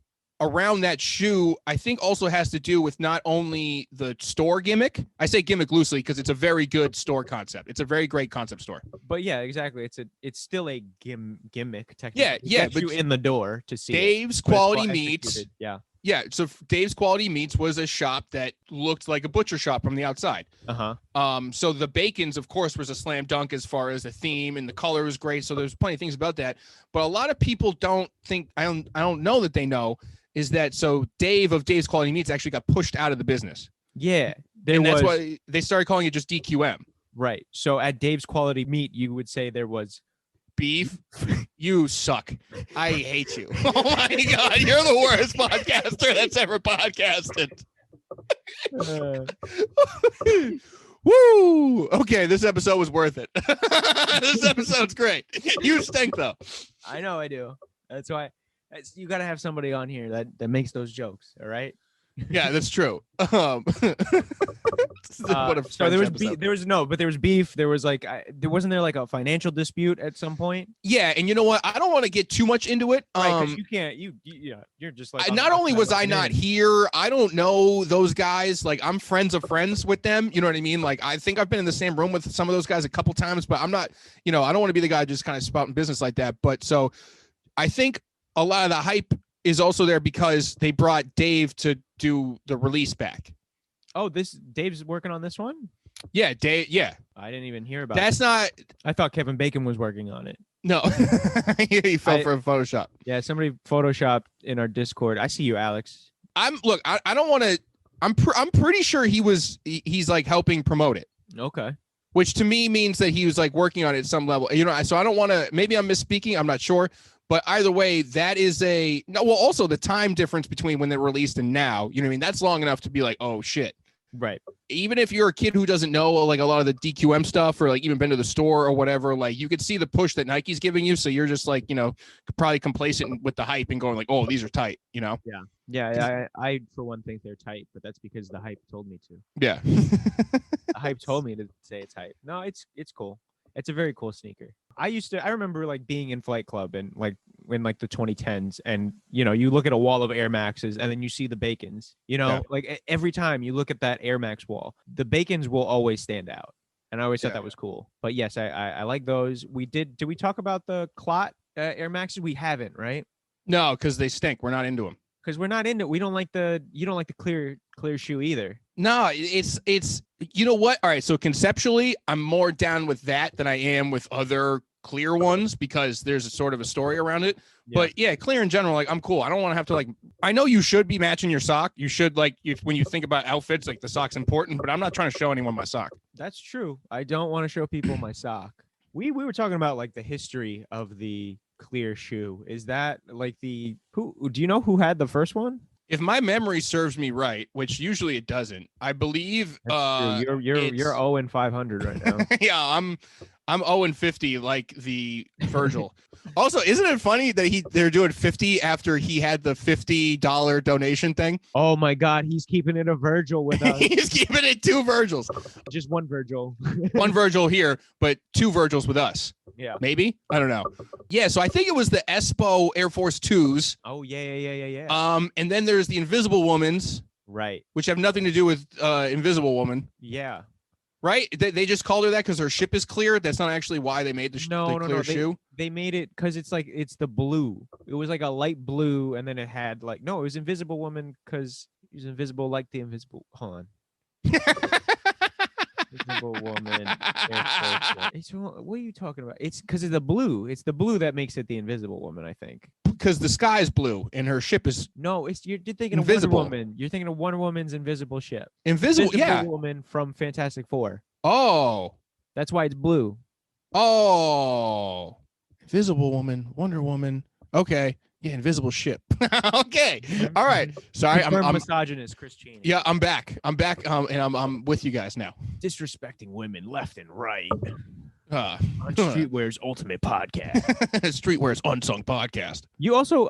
around that shoe, I think also has to do with not only the store gimmick. I say gimmick loosely because it's a very good store concept. It's a very great concept store. But yeah, exactly. It's still a gimmick technically. Yeah, It yeah, gets you but in the door to see it, Dave's but it's Quality well Meats. executed. Yeah. Yeah, so Dave's Quality Meats was a shop that looked like a butcher shop from the outside. Uh-huh. So the bacons, of course, was a slam dunk as far as the theme, and the color was great. So there's plenty of things about that. But a lot of people don't think, I don't know that they know, is that so Dave of Dave's Quality Meats actually got pushed out of the business. Yeah. And that's why they started calling it just DQM. Right. So at Dave's Quality Meat, you would say there was Beef, you suck. I hate you. Oh my God, you're the worst podcaster that's ever podcasted. Woo! Okay, this episode was worth it. This episode's great. You stink though. I know I do. That's why you got to have somebody on here that makes those jokes. All right. Yeah, that's true. So there was beef. There was like, wasn't there like a financial dispute at some point? Yeah, and you know what? I don't want to get too much into it. Right, because you can't. You're just like. Not only was I not here, I don't know those guys. Like, I'm friends of friends with them. You know what I mean? Like, I think I've been in the same room with some of those guys a couple times, but I'm not. I don't want to be the guy just kind of spouting business like that. But so, I think a lot of the hype is also there because they brought Dave to do the release back. Oh, Dave's working on this one? Yeah, Dave. Yeah. I didn't even hear about That's it. not. I thought Kevin Bacon was working on it. No. He fell for a Photoshop. Yeah, somebody Photoshopped in our Discord. I see you, Alex. I don't want to. I'm pretty sure he's like helping promote it. Okay. Which to me means that he was like working on it at some level. So I don't want to. Maybe I'm misspeaking. I'm not sure. But either way, that is also the time difference between when they're released and now, you know what I mean? That's long enough to be like, oh shit. Right. Even if you're a kid who doesn't know like a lot of the DQM stuff or like even been to the store or whatever, like you could see the push that Nike's giving you. So you're just like, probably complacent with the hype and going like, oh, these are tight, Yeah. Yeah. I for one think they're tight, but that's because the hype told me to. Yeah. The hype told me to say it's hype. No, it's cool. It's a very cool sneaker. I remember like being in Flight Club and like in like the 2010s and, you look at a wall of Air Maxes and then you see the Bacons, like every time you look at that Air Max wall, the Bacons will always stand out. And I always thought that was cool. But yes, I like those. Did we talk about the Clot Air Maxes? We haven't, right? No, because they stink. We're not into them. Because we're not into. You don't like the clear shoe either. No, it's you know what? All right, so conceptually, I'm more down with that than I am with other clear ones because there's a sort of a story around it. Yeah. But yeah, clear in general, like I'm cool. I don't want to have to like. I know you should be matching your sock. You should like when you think about outfits, like the sock's important. But I'm not trying to show anyone my sock. That's true. I don't want to show people my sock. We were talking about like the history of the clear shoe. Is that like do you know who had the first one? If my memory serves me right, which usually it doesn't, I believe you're 0-500 right now. Yeah, I'm 0-50 like the Virgil. Also, isn't it funny that they're doing 50 after he had the $50 donation thing? Oh my God, he's keeping it a Virgil with us. He's keeping it 2 Virgils. Just one Virgil. One Virgil here, but 2 Virgils with us. Yeah. Maybe? I don't know. Yeah, so I think it was the Espo Air Force 2s. Oh, yeah. And then there's the Invisible Womans. Right. Which have nothing to do with Invisible Woman. Yeah. Right? They just called her that because her ship is clear. That's not actually why they made the clear shoe. They made it because it's the blue. It was like a light blue, and then it had like it was Invisible Woman because he was invisible like the invisible. Hold on. Invisible Woman. What are you talking about? It's because of the blue. It's the blue that makes it the Invisible Woman, I think. Because the sky's blue and her ship is you're thinking invisible. Of Wonder Woman. You're thinking of Wonder Woman's invisible ship. Invisible Woman from Fantastic Four. Oh. That's why it's blue. Oh. Invisible Woman, Wonder Woman. Okay. Yeah, invisible ship. Okay. All right. Sorry, I'm misogynist, Chris Cheney. Yeah, I'm back. And I'm with you guys now. Disrespecting women left and right. On Streetwear's ultimate podcast. Streetwear's unsung podcast. You also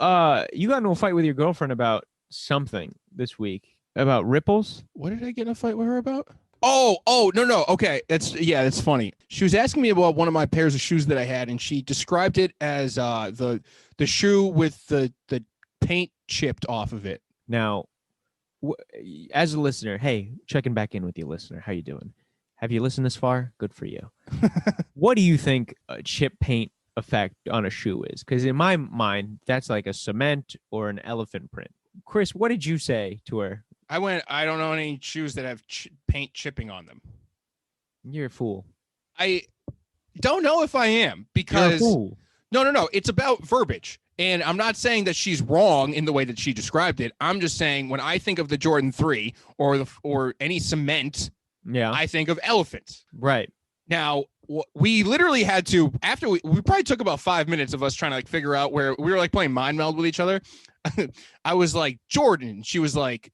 you got into a fight with your girlfriend about something this week. About ripples? What did I get in a fight with her about? Oh, no. Okay. That's funny. She was asking me about one of my pairs of shoes that I had, and she described it as the shoe with the paint chipped off of it. Now, as a listener, hey, checking back in with you, listener. How you doing? Have you listened this far? Good for you. What do you think a chip paint effect on a shoe is? Because in my mind, that's like a cement or an elephant print. Chris, what did you say to her? I don't know any shoes that have paint chipping on them. You're a fool. I don't know if I am because no. It's about verbiage. And I'm not saying that she's wrong in the way that she described it. I'm just saying when I think of the Jordan 3 or any cement, I think of elephants. Right. Now, we literally had to, after we probably took about 5 minutes of us trying to like figure out where we were like playing mind meld with each other. I was like, Jordan. She was like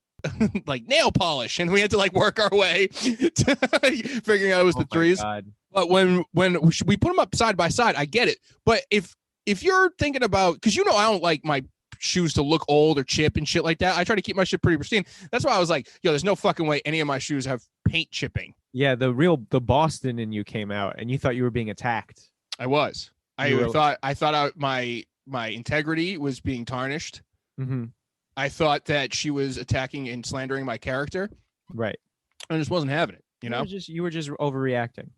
nail polish. And we had to like work our way to figuring out it was the 3s. God. But when we put them up side by side, I get it. But if you're thinking about, because I don't like my shoes to look old or chip and shit like that. I try to keep my shit pretty pristine. That's why I was like, yo, there's no fucking way any of my shoes have paint chipping. Yeah, the Boston in you came out, and you thought you were being attacked. I was. I thought my integrity was being tarnished. Mm-hmm. I thought that she was attacking and slandering my character. Right. I just wasn't having it. You were just overreacting.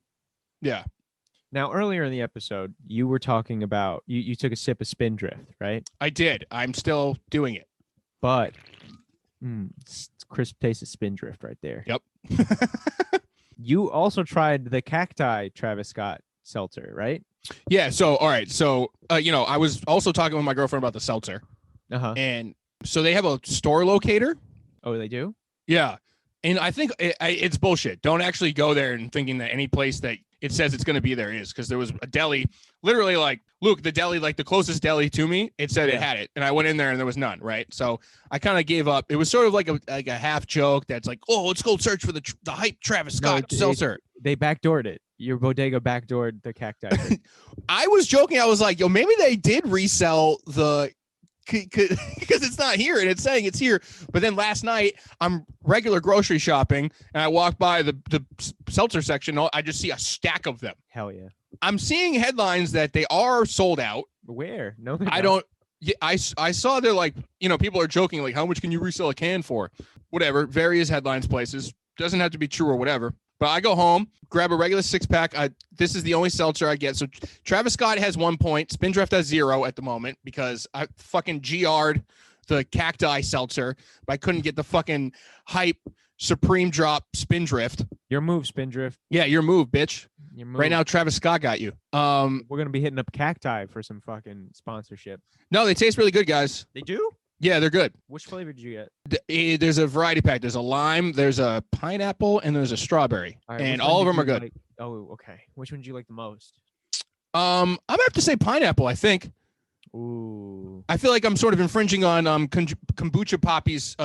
Yeah. Now, earlier in the episode, you were talking about you took a sip of Spindrift, right? I did. I'm still doing it. But it's crisp taste of Spindrift right there. Yep. You also tried the Cacti Travis Scott seltzer, right? Yeah. So, all right. So, I was also talking with my girlfriend about the seltzer. Uh-huh. And so they have a store locator. Oh, they do? Yeah. And I think it's bullshit. Don't actually go there and thinking that any place that it says it's going to be there is, because there was a deli, literally like, Luke, the deli, like the closest deli to me, it said it had it. And I went in there and there was none, right? So I kind of gave up. It was sort of like a half joke that's like, oh, let's go search for the hype Travis Scott seltzer. They backdoored it. Your bodega backdoored the Cacti. I was joking. I was like, yo, maybe they did resell the... because it's not here and it's saying it's here. But then last night I'm regular grocery shopping and I walk by the seltzer section. I just see a stack of them. Hell yeah. I'm seeing headlines that they are sold out. Where? No, I don't. Yeah, I saw they're like, people are joking like, how much can you resell a can for? Whatever. Various headlines places. Doesn't have to be true or whatever. But I go home, grab a regular 6-pack. This is the only seltzer I get. So Travis Scott has 1 point. Spindrift has 0 at the moment because I fucking GR'd the Cacti seltzer, but I couldn't get the fucking hype Supreme Drop Spindrift. Your move, Spindrift. Yeah, your move, bitch. Your move. Right now, Travis Scott got you. We're gonna be hitting up Cacti for some fucking sponsorship. No, they taste really good, guys. They do? Yeah, they're good. Which flavor did you get? There's a variety pack. There's a lime, there's a pineapple, and there's a strawberry. All right, and all of them are good. Like? Oh, okay. Which one did you like the most? I'm gonna have to say pineapple, I think. Ooh. I feel like I'm sort of infringing on Kombucha Poppy's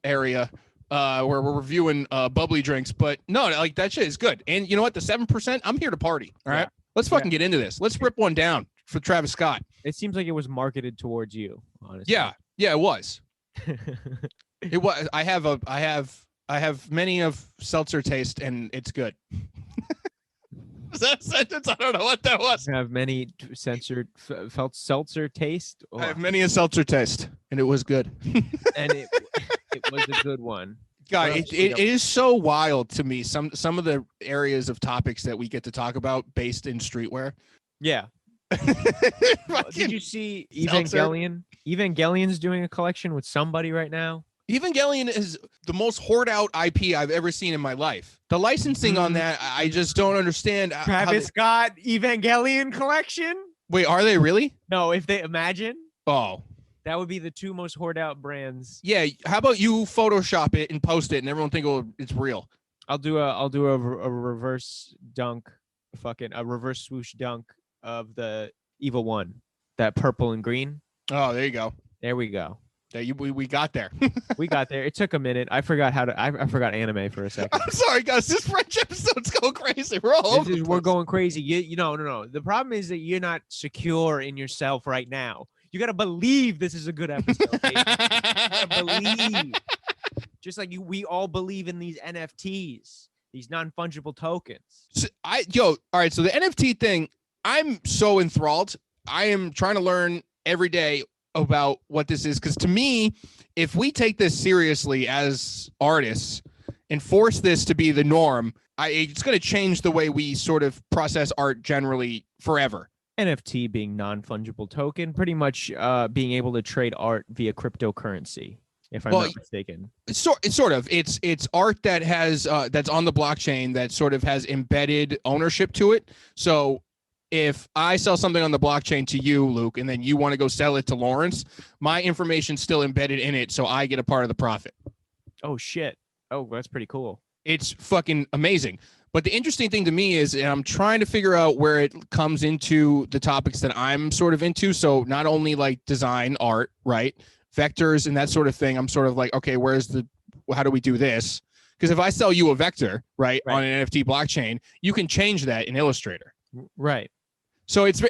area where we're reviewing bubbly drinks, but no, like that shit is good. And you know what? The 7%, I'm here to party. All right. Let's fucking get into this. Let's rip one down for Travis Scott. It seems like it was marketed towards you, honestly. Yeah, it was. It was. I have many of seltzer taste, and it's good. Is that a sentence? I don't know what that was. I have many felt seltzer taste. I have many a seltzer taste, and it was good. And it was a good one. God, it is so wild to me. Some of the areas of topics that we get to talk about based in streetwear. Yeah. Did you see Evangelion? Evangelion's doing a collection with somebody right now. Evangelion is the most hoard out IP I've ever seen in my life. The licensing on that, I just don't understand. Travis Scott Evangelion collection? Wait, are they really? No, if they imagine. Oh. That would be the 2 most hoard out brands. Yeah, how about you Photoshop it and post it and everyone think it's real? I'll do a reverse dunk, a reverse swoosh dunk of the Evil One, that purple and green. Oh, there you go. There we go. We got there. We got there. It took a minute. I forgot I forgot anime for a second. I'm sorry, guys. This French episode's going crazy. We're going crazy. No. The problem is that you're not secure in yourself right now. You got to believe this is a good episode. You gotta believe. Just like we all believe in these NFTs, these non-fungible tokens. So all right. So the NFT thing, I'm so enthralled. I am trying to learn every day about what this is, because to me, if we take this seriously as artists and force this to be the norm, it's going to change the way we sort of process art generally forever. NFT being non-fungible token, pretty much being able to trade art via cryptocurrency, if I'm not mistaken. It's art that has that's on the blockchain that sort of has embedded ownership to it. So if I sell something on the blockchain to you, Luke, and then you want to go sell it to Lawrence, my information's still embedded in it, so I get a part of the profit. Oh, shit. Oh, that's pretty cool. It's fucking amazing. But the interesting thing to me is, and I'm trying to figure out where it comes into the topics that I'm sort of into. So not only like design, art, right? Vectors and that sort of thing. I'm sort of like, okay, how do we do this? Because if I sell you a vector, right, on an NFT blockchain, you can change that in Illustrator. Right. So it's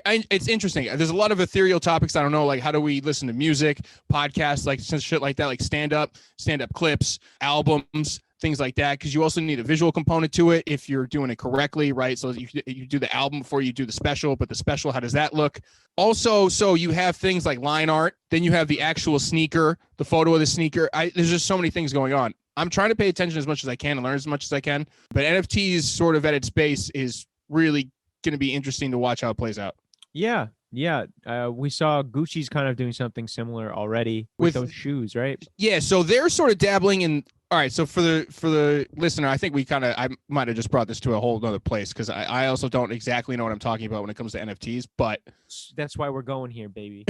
interesting. There's a lot of ethereal topics. I don't know, like how do we listen to music, podcasts, like shit like that, like stand up clips, albums, things like that. Because you also need a visual component to it if you're doing it correctly, right? So you do the album before you do the special, but the special, how does that look? Also, so you have things like line art, then you have the actual sneaker, the photo of the sneaker. There's just so many things going on. I'm trying to pay attention as much as I can and learn as much as I can. But NFTs sort of at its base is really going to be interesting to watch how it plays out. Yeah. We saw Gucci's kind of doing something similar already with those shoes, right? Yeah, so they're sort of dabbling in. All right, so for the listener, I think I might have just brought this to a whole other place because I also don't exactly know what I'm talking about when it comes to NFTs, but that's why we're going here, baby.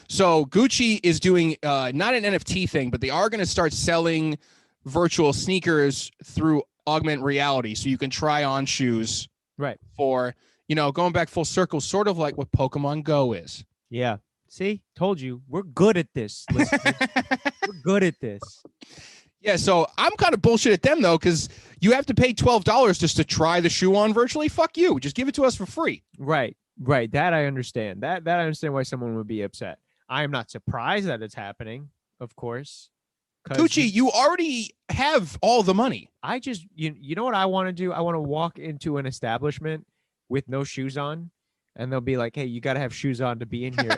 So Gucci is doing not an NFT thing, but they are going to start selling virtual sneakers through augmented reality, so you can try on shoes. Right. For, going back full circle, sort of like what Pokemon Go is. Yeah. See, told you, we're good at this. We're good at this. Yeah, so I'm kind of bullshit at them, though, because you have to pay $12 just to try the shoe on virtually. Fuck you. Just give it to us for free. Right. That I understand. That I understand why someone would be upset. I am not surprised that it's happening, of course. Gucci, you already have all the money. I just, you know what I want to do? I want to walk into an establishment with no shoes on, and they'll be like, hey, you got to have shoes on to be in here.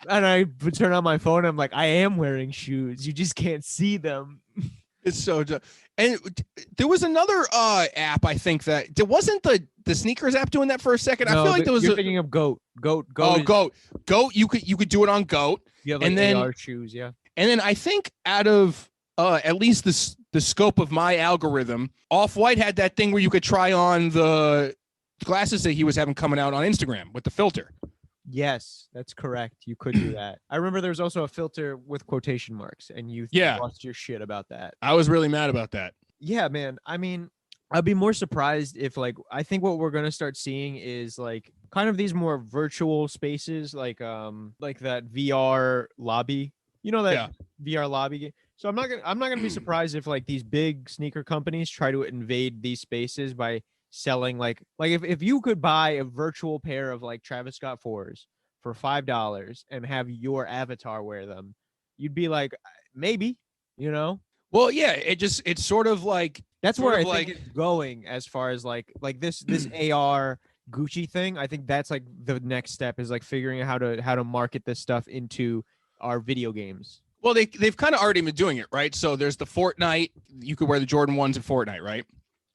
And I turn on my phone. I'm like, I am wearing shoes. You just can't see them. It's so dumb. And there was another app, I think that there wasn't the sneakers app doing that for a second. No, I feel like there was you're thinking of Goat. Goat. You could do it on Goat. You have like AR shoes, yeah. And then I think out of at least the scope of my algorithm, Off-White had that thing where you could try on the glasses that he was having coming out on Instagram with the filter. Yes, that's correct. You could do that. I remember there was also a filter with quotation marks, and you lost your shit about that. I was really mad about that. Yeah, man. I mean, I'd be more surprised if I think what we're gonna start seeing is kind of these more virtual spaces, like that VR lobby. VR lobby game. So I'm not gonna be surprised if these big sneaker companies try to invade these spaces by selling if you could buy a virtual pair of Travis Scott 4s for $5 and have your avatar wear them, you'd be like, maybe, Well, yeah, it's sort of like that's where I think it's going as far as this AR Gucci thing. I think that's the next step is figuring out how to market this stuff into our video games. Well, they've kind of already been doing it, right? So there's the Fortnite. You could wear the Jordan 1s in Fortnite, right?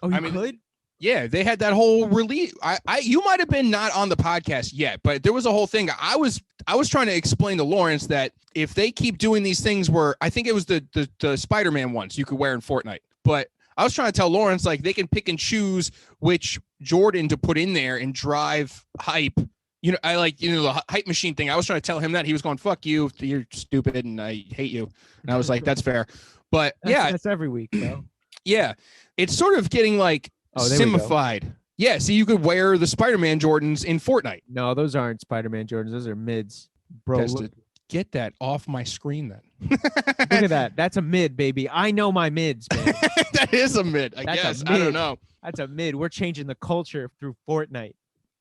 Oh, you could? Yeah, they had that whole release. You might have been not on the podcast yet, but there was a whole thing. I was trying to explain to Lawrence that if they keep doing these things where I think it was the Spider-Man ones you could wear in Fortnite, but I was trying to tell Lawrence they can pick and choose which Jordan to put in there and drive hype. The hype machine thing. I was trying to tell him that. He was going, fuck you, you're stupid, and I hate you. And I was like, that's fair. But that's every week, though. Yeah. It's sort of getting simified. Yeah, so you could wear the Spider-Man Jordans in Fortnite. No, those aren't Spider-Man Jordans. Those are mids. Bro, get that off my screen then. Look at that. That's a mid, baby. I know my mids, man. That is a mid, I guess. I don't know. That's a mid. We're changing the culture through Fortnite.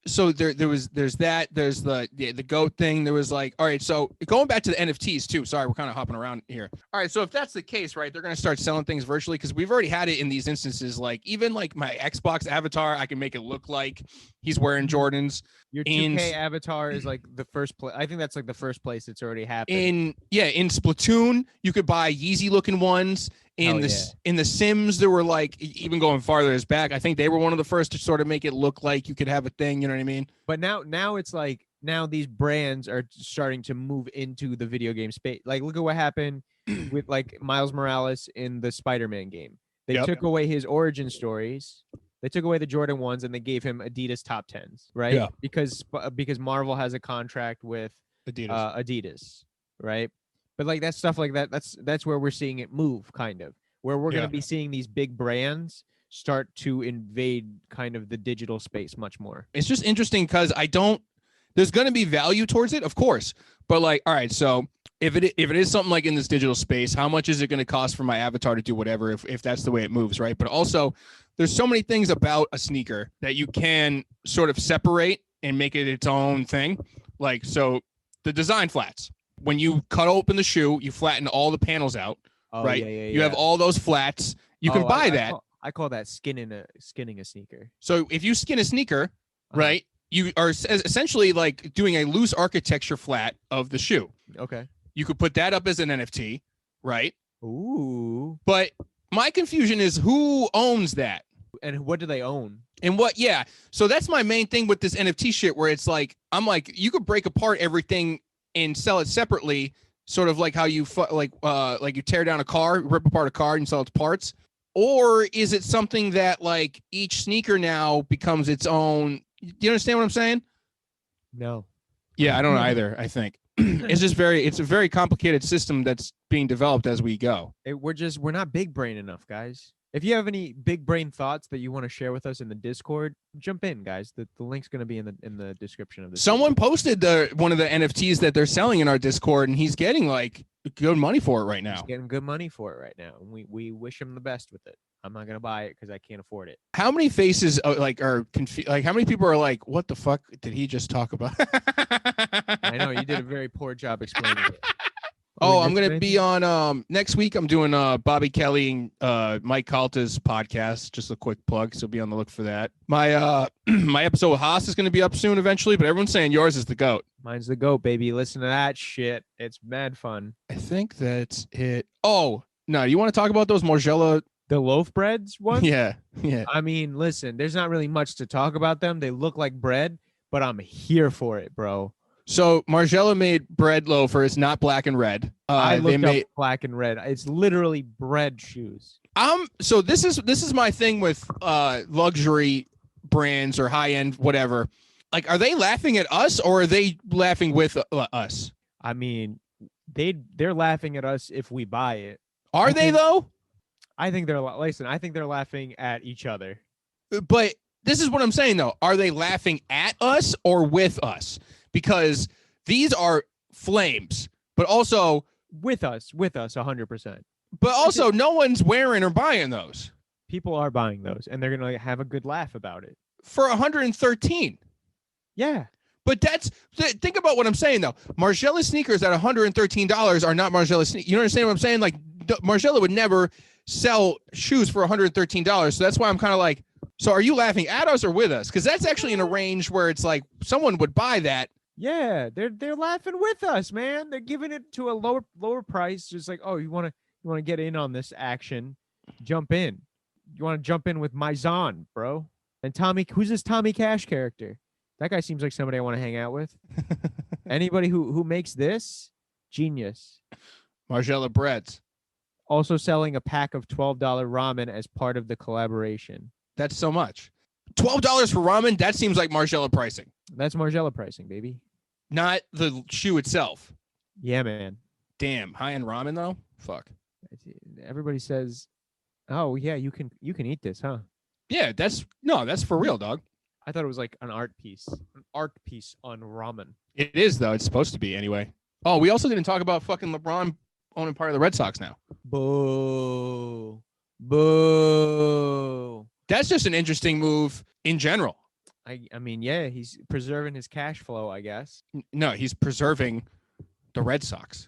So there's that, there's the GOAT thing. There was all right, so going back to the NFTs too. Sorry, we're kind of hopping around here. All right, so if that's the case, right, they're going to start selling things virtually because we've already had it in these instances. Even my Xbox avatar, I can make it look like he's wearing Jordans. Your 2K avatar is the first place. I think that's the first place it's already happened. In Splatoon, you could buy Yeezy looking ones. In the Sims, there were even going farther as back. I think they were one of the first to sort of make it look like you could have a thing. You know what I mean? But now it's now these brands are starting to move into the video game space. Look at what happened with Miles Morales in the Spider-Man game. They took away his origin stories. They took away the Jordan 1s and they gave him Adidas top 10s, right? Yeah. Because Marvel has a contract with Adidas, right? But that stuff that's where we're seeing it move, kind of, where we're going to be seeing these big brands start to invade kind of the digital space much more. It's just interesting because there's going to be value towards it, of course. But all right, so if it is something in this digital space, how much is it going to cost for my avatar to do whatever if that's the way it moves, right? But also there's so many things about a sneaker that you can sort of separate and make it its own thing. Like, so the design flats, when you cut open the shoe, you flatten all the panels out, right? You have all those flats. You can buy that. I call that skinning a sneaker. So if you skin a sneaker, right, you are essentially like doing a loose architecture flat of the shoe. Okay. You could put that up as an NFT, right? Ooh. But my confusion is who owns that? And what do they own? And what? Yeah. So that's my main thing with this NFT shit, where it's like, I'm like, you could break apart everything and sell it separately, sort of like how you like you tear down a car, rip apart a car and sell its parts. Or is it something that like each sneaker now becomes its own? Do you understand what I'm saying? No. Yeah, I don't either. I think it's a very complicated system that's being developed as we go. We're not big brain enough, guys. If you have any big brain thoughts that you want to share with us in the Discord, jump in, guys. The link's going to be in the description of this. Someone posted one of the NFTs that they're selling in our Discord, and he's getting like good money for it right now. He's getting good money for it right now. And we wish him the best with it. I'm not going to buy it because I can't afford it. How many faces are confused? Like, how many people are like, what the fuck did he just talk about? I know you did a very poor job explaining it. Oh, I'm going to be on next week. I'm doing Bobby Kelly and Mike Calta's podcast. Just a quick plug. So be on the look for that. My my episode with Haas is going to be up soon eventually, but everyone's saying yours is the GOAT. Mine's the GOAT, baby. Listen to that shit. It's mad fun. I think that's it. Oh, no. You want to talk about those Margiela? The loaf breads one? Yeah. I mean, listen, there's not really much to talk about them. They look like bread, but I'm here for it, bro. So Margiela made bread loafers, not black and red. I looked up black and red. It's literally bread shoes. So this is my thing with luxury brands or high end whatever. Like, are they laughing at us or are they laughing with us? I mean, they're laughing at us if we buy it. Are they though? I think they're laughing at each other. But this is what I'm saying though. Are they laughing at us or with us? Because these are flames, but also with us 100%. But also no one's wearing or buying those. People are buying those and they're going to have a good laugh about it. For 113. Yeah. But think about what I'm saying though. Margiela sneakers at $113 are not Margiela sneakers. You understand what I'm saying? Like Margiela would never sell shoes for $113. So that's why I'm kind of like, so are you laughing at us or with us? Because that's actually in a range where it's like someone would buy that. Yeah, they're laughing with us, man. They're giving it to a lower price. Just like, oh, you want to get in on this action? Jump in. You want to jump in with Maison, bro? And Tommy, who's this Tommy Cash character? That guy seems like somebody I want to hang out with. Anybody who makes this, genius. Margiela breads. Also selling a pack of $12 ramen as part of the collaboration. That's so much. $12 for ramen? That seems like Margiela pricing. That's Margiela pricing, baby. Not the shoe itself. Yeah, man. Damn, high-end ramen though? Fuck. Everybody says, "Oh, yeah, you can eat this, huh?" Yeah, that's for real, dog. I thought it was like an art piece on ramen. It is though. It's supposed to be anyway. Oh, we also didn't talk about fucking LeBron owning part of the Red Sox now. Boo. Boo. That's just an interesting move in general. I mean, yeah, he's preserving his cash flow, I guess. No, he's preserving the Red Sox.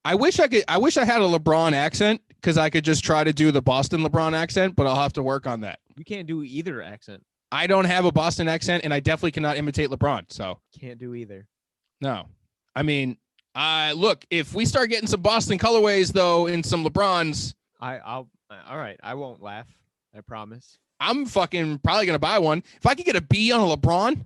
I wish I had a LeBron accent because I could just try to do the Boston LeBron accent, but I'll have to work on that. You can't do either accent. I don't have a Boston accent, and I definitely cannot imitate LeBron. So can't do either. No, I mean, look, if we start getting some Boston colorways though, in some LeBrons, all right. I won't laugh. I promise. I'm fucking probably gonna buy one. If I could get a B on a LeBron,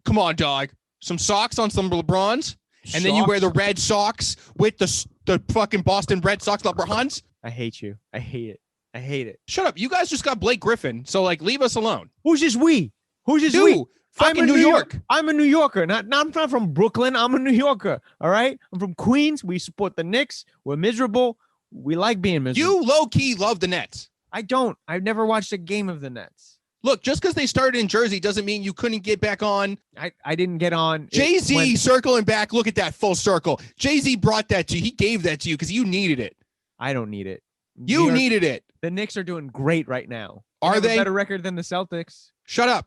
come on, dog. Some socks on some LeBrons, and then you wear the red socks with the fucking Boston Red Sox LeBrons. I hate you. I hate it. I hate it. Shut up. You guys just got Blake Griffin, so like leave us alone. Who's this we? Who's this we? I'm in New York. I'm a New Yorker. I'm not from Brooklyn. I'm a New Yorker. All right. I'm from Queens. We support the Knicks. We're miserable. We like being miserable. You low key love the Nets. I don't. I've never watched a game of the Nets. Look, just because they started in Jersey doesn't mean you couldn't get back on. I didn't get on. Jay-Z circling back. Look at that full circle. Jay-Z brought that to you. He gave that to you because you needed it. I don't need it. You needed it. The Knicks are doing great right now. Are they? A better record than the Celtics? Shut up.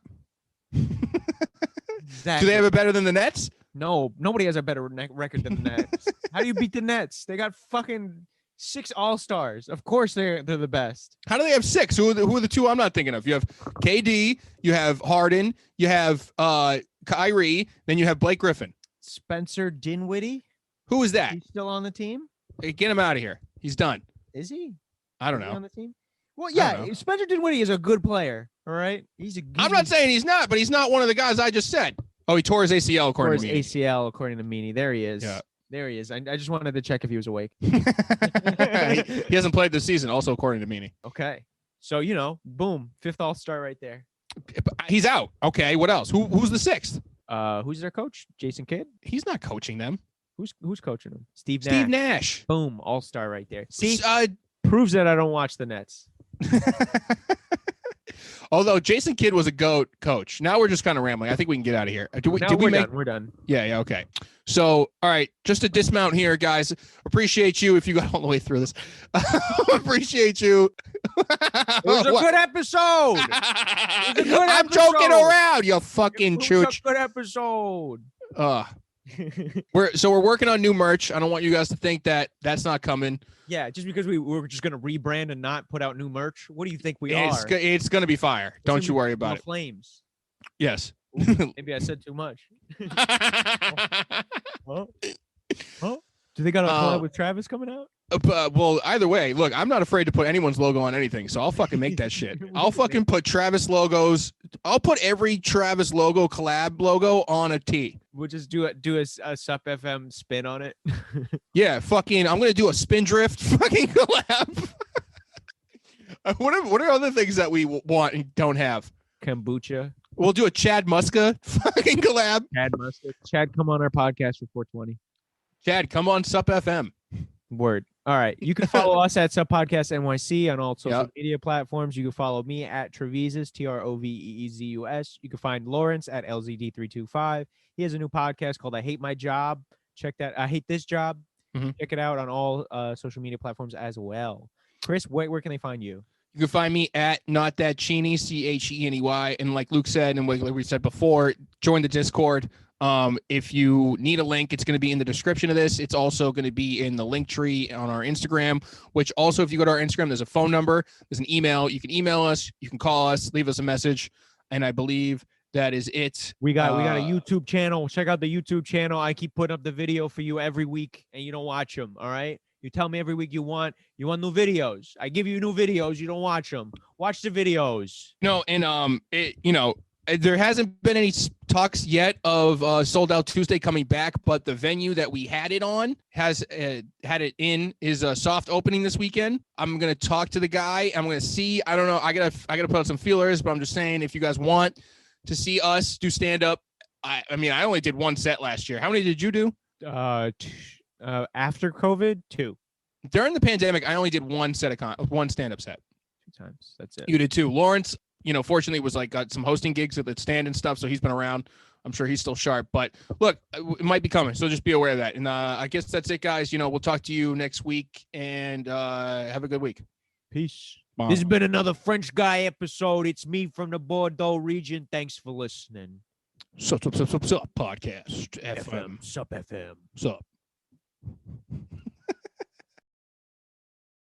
Exactly. Do they have it better than the Nets? No, nobody has a better record than the Nets. How do you beat the Nets? They got fucking 6 All-Stars. Of course they're the best. How do they have 6? Who are the 2 I'm not thinking of? You have KD, you have Harden, you have Kyrie, then you have Blake Griffin. Spencer Dinwiddie? Who is that? He's still on the team? Hey, get him out of here. He's done. Is he? I don't Is he know. on the team? Well, yeah, Spencer Dinwiddie is a good player. All right, I'm not saying he's not, but he's not one of the guys I just said. Oh, he tore his ACL according to me. ACL according to Meanie. There he is. Yeah. There he is. I just wanted to check if he was awake. He hasn't played this season, also according to Meanie. Okay. So, boom, 5th All-Star right there. He's out. Okay, what else? Who's the 6th? Who's their coach? Jason Kidd? He's not coaching them. Who's coaching them? Steve Nash. Boom, All-Star right there. See, proves that I don't watch the Nets. Although Jason Kidd was a GOAT coach. Now we're just kind of rambling. I think we can get out of here. We're done. Yeah, okay. So, all right, just to dismount here, guys. Appreciate you if you got all the way through this. Appreciate you. It was a good episode. I'm joking around, you fucking chooch. It was a good episode. We're working on new merch. I don't want you guys to think that that's not coming. Yeah, just because we're just gonna rebrand and not put out new merch. What do you think we are? It's gonna be fire. Don't you worry about it. Flames. Yes. Ooh, maybe I said too much. Huh? Do they got a collab with Travis coming out? Well, either way, look, I'm not afraid to put anyone's logo on anything, so I'll fucking make that shit. I'll fucking put Travis logos. I'll put every Travis logo, collab logo on a tee. We'll just do a SupFM spin on it. Yeah, fucking, I'm gonna do a Spindrift fucking collab. What are other things that we want and don't have? Kombucha. We'll do a Chad Muska fucking collab. Chad Muska. Chad, come on our podcast for 420. Chad, come on SupFM. Word. All right. You can follow us at SupPodcast NYC on all social media platforms. You can follow me at Trevizus, Troveezus. You can find Lawrence at LZD325. He has a new podcast called I Hate My Job. Check that. I Hate This Job. Mm-hmm. Check it out on all social media platforms as well. Chris, where can they find you? You can find me at Not That Cheney, CHENEY. And like Luke said, and like we said before, join the Discord. If you need a link, it's going to be in the description of this. It's also going to be in the link tree on our Instagram, which also, if you go to our Instagram, there's a phone number, there's an email. You can email us, you can call us, leave us a message. And I believe that is it. We got a YouTube channel. Check out the YouTube channel. I keep putting up the video for you every week and you don't watch them. All right. You tell me every week you want new videos. I give you new videos. You don't watch them. Watch the videos. No. And, there hasn't been any talks yet of Sold Out Tuesday coming back, but the venue that we had it on has had it in is a soft opening this weekend. I'm going to talk to the guy. I'm going to see. I don't know. I gotta put out some feelers, but I'm just saying, if you guys want to see us do stand up, I only did one set last year. How many did you do? After COVID, 2. During the pandemic, I only did one stand up set. 2 times. That's it. You did 2. Lawrence, fortunately was got some hosting gigs at the stand and stuff. So he's been around. I'm sure he's still sharp, but look, it might be coming. So just be aware of that. And I guess that's it, guys. We'll talk to you next week and have a good week. Peace. Bye. This has been another French Guy episode. It's me from the Bordeaux region. Thanks for listening. Sup, podcast. FM. SupFM. Sup.